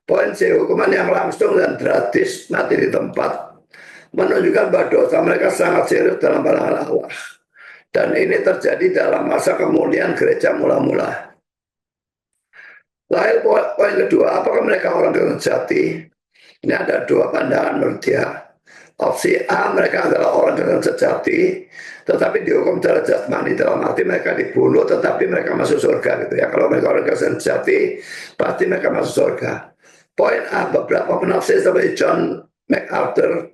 Poin C, hukuman yang langsung dan gratis mati di tempat menunjukkan bahwa dosa mereka sangat serius dalam pandangan Allah. Dan ini terjadi dalam masa kemuliaan gereja mula-mula. Lalu poin kedua, apakah mereka orang Kristen sejati? Ini ada dua pandangan menurut dia. Opsi A, mereka adalah orang Kristen sejati, tetapi dihukum secara jasmani, dalam arti mereka dibunuh, tetapi mereka masuk surga gitu ya. Kalau mereka orang Kristen sejati, pasti mereka masuk surga. Poin A, beberapa penafsir seperti John MacArthur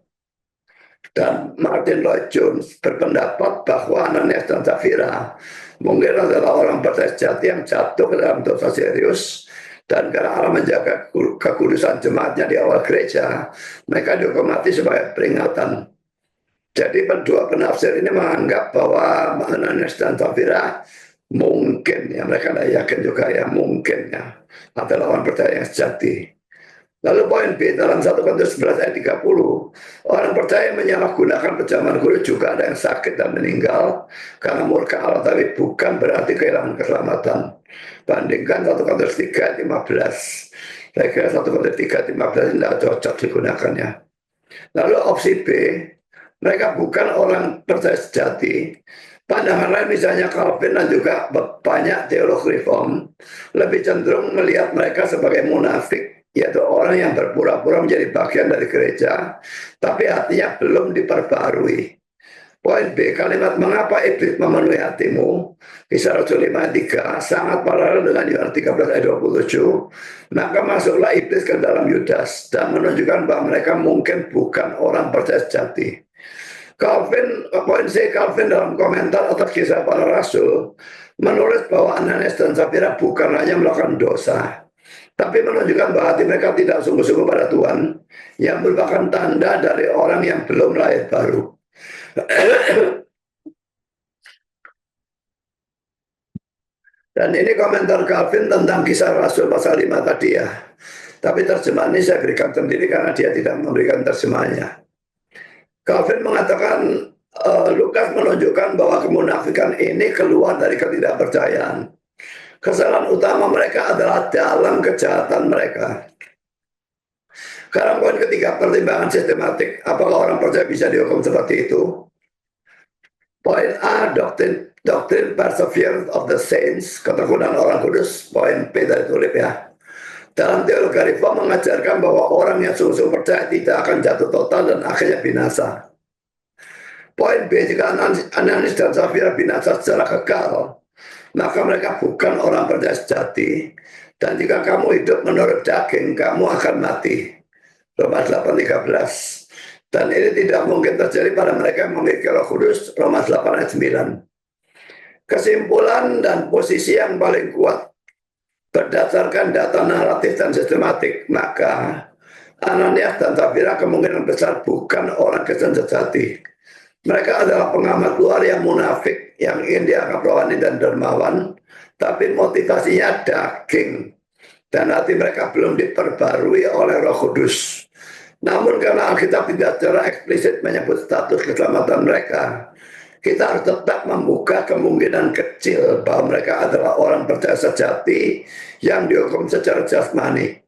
dan Martin Lloyd Jones berpendapat bahwa Ananias dan Safira mungkin adalah orang percaya sejati yang jatuh ke dalam dosa serius. Dan karena Allah menjaga kekudusan jemaatnya di awal gereja, mereka dihukum mati sebagai peringatan. Jadi dua penafsir ini menganggap bahwa Ananias dan Safira mungkin ya, mereka tidak yakin juga ya, mungkin ya adalah orang percaya yang sejati. Lalu poin B dalam 1 Korintus 11 ayat 30, orang percaya menyalahgunakan pejaman kudus juga ada yang sakit dan meninggal karena murka Allah, tapi bukan berarti kehilangan keselamatan. Bandingkan 1 Korintus 3 ayat 15. Saya kira 1 Korintus 3 ayat 15 tidak cocok digunakan ya. Lalu opsi B, mereka bukan orang percaya sejati. Pandangan lain misalnya Calvin dan juga banyak teolog reform lebih cenderung melihat mereka sebagai munafik, yaitu orang yang berpura-pura menjadi bagian dari gereja, tapi hatinya belum diperbarui. Poin B, kalimat mengapa iblis memenuhi hatimu, Kisah Rasul 5:3, sangat paralel dengan Yohanes 13 ayat 27. Maka masuklah iblis ke dalam Yudas dan menunjukkan bahwa mereka mungkin bukan orang percaya sejati. Calvin, poin C, Calvin dalam komentar atas Kisah Para Rasul menulis bahwa Ananias dan Safira bukan hanya melakukan dosa, tapi menunjukkan bahwa hati mereka tidak sungguh-sungguh pada Tuhan, yang merupakan tanda dari orang yang belum lahir baru. Dan ini komentar Calvin tentang Kisah Rasul pasal 5 tadi ya. Tapi terjemahan ini saya berikan sendiri karena dia tidak memberikan terjemahannya. Calvin mengatakan Lukas menunjukkan bahwa kemunafikan ini keluar dari ketidakpercayaan. Kesalahan utama mereka adalah dalam kejahatan mereka. Sekarang poin ketiga, pertimbangan sistematik. Apakah orang percaya bisa dihukum seperti itu? Poin A, doctrine perseverance of the saints, ketekunan orang kudus. Poin B dari tulip ya. Dalam teologi reform mengajarkan bahwa orang yang sungguh-sungguh percaya tidak akan jatuh total dan akhirnya binasa. Poin B, jika Ananias dan Safira binasa secara kekal, maka mereka bukan orang percaya sejati. Dan jika kamu hidup menurut daging, kamu akan mati. Roma 8:13. Dan ini tidak mungkin terjadi pada mereka yang memiliki Roh Kudus. Roma 8 ayat 9. Kesimpulan dan posisi yang paling kuat berdasarkan data naratif dan sistematik, maka Ananias dan Safira kemungkinan besar bukan orang Kristen sejati. Mereka adalah pengamat luar yang munafik, yang ingin dianggap rohani dan dermawan, tapi motivasinya daging, dan hati mereka belum diperbarui oleh Roh Kudus. Namun karena Alkitab tidak secara eksplisit menyebut status keselamatan mereka, kita harus tetap membuka kemungkinan kecil bahwa mereka adalah orang percaya sejati yang dihukum secara jasmani,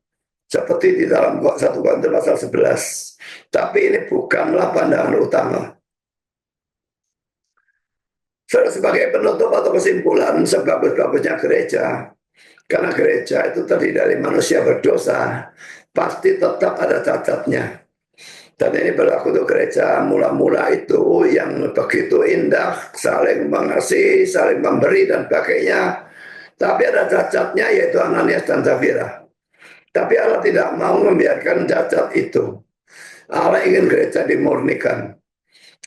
seperti di dalam 1 Korintus pasal 11. Tapi ini bukanlah pandangan utama. Sebagai penutup atau kesimpulan, sebagus-bagusnya gereja, karena gereja itu terdiri dari manusia berdosa, pasti tetap ada cacatnya. Dan ini berlaku untuk gereja mula-mula itu yang begitu indah, saling mengasihi, saling memberi dan sebagainya. Tapi ada cacatnya, yaitu Ananias dan Safira. Tapi Allah tidak mau membiarkan cacat itu. Allah ingin gereja dimurnikan.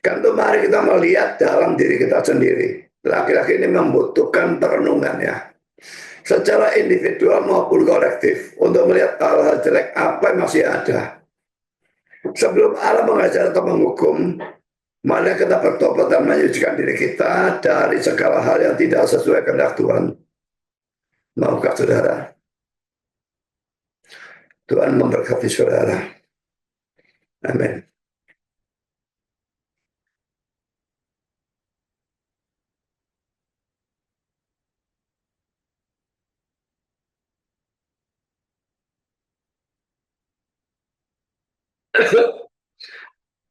Kan itu mari kita melihat dalam diri kita sendiri. Laki-laki ini membutuhkan perenungan ya. Secara individual maupun kolektif. Untuk melihat hal-hal jelek apa yang masih ada. Sebelum Allah mengajar atau menghukum, mari kita bertobat dan menyucikan diri kita dari segala hal yang tidak sesuai kehendak Tuhan. Maukah saudara? Tuhan memberkati saudara. Amin.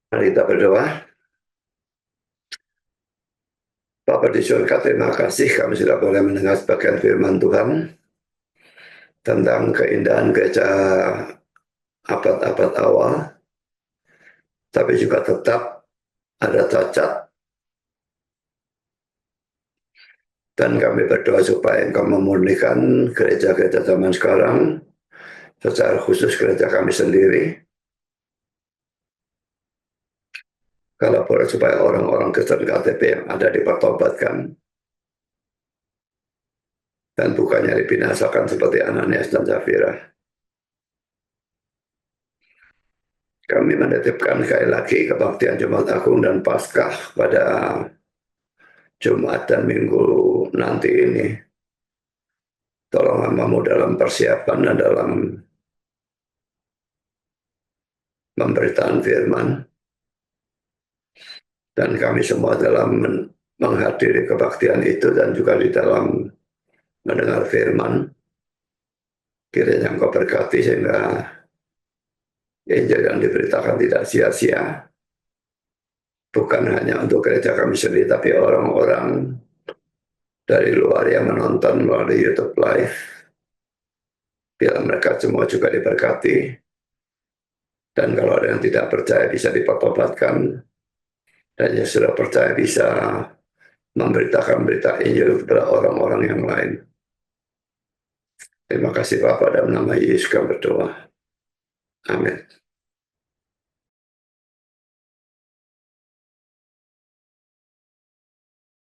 Mari kita berdoa. Bapa di surga, terima kasih kami sudah boleh mendengar sebagian firman Tuhan tentang keindahan gereja abad-abad awal, tapi juga tetap ada cacat. Dan kami berdoa supaya Engkau memurnikan gereja-gereja zaman sekarang, secara khusus gereja kami sendiri. Kalau boleh supaya orang-orang Kristen KTP yang ada dipertobatkan dan bukannya dibinasakan seperti Ananias dan Safira. Kami menitipkan sekali lagi kebaktian Jumat Agung dan Paskah pada Jumat dan Minggu nanti ini. Tolong hamba-Mu dalam persiapan dan dalam pemberitaan firman. Dan kami semua dalam menghadiri kebaktian itu dan juga di dalam mendengar firman. Kiranya Engkau berkati sehingga Injil yang diberitakan tidak sia-sia. Bukan hanya untuk gereja kami sendiri, tapi orang-orang dari luar yang menonton melalui YouTube Live. Biar mereka semua juga diberkati. Dan kalau ada yang tidak percaya bisa dipertobatkan. Dan yang sudah percaya bisa memberitakan berita Injil kepada orang-orang yang lain. Terima kasih Bapak, dalam nama Yesus kami berdoa. Amin.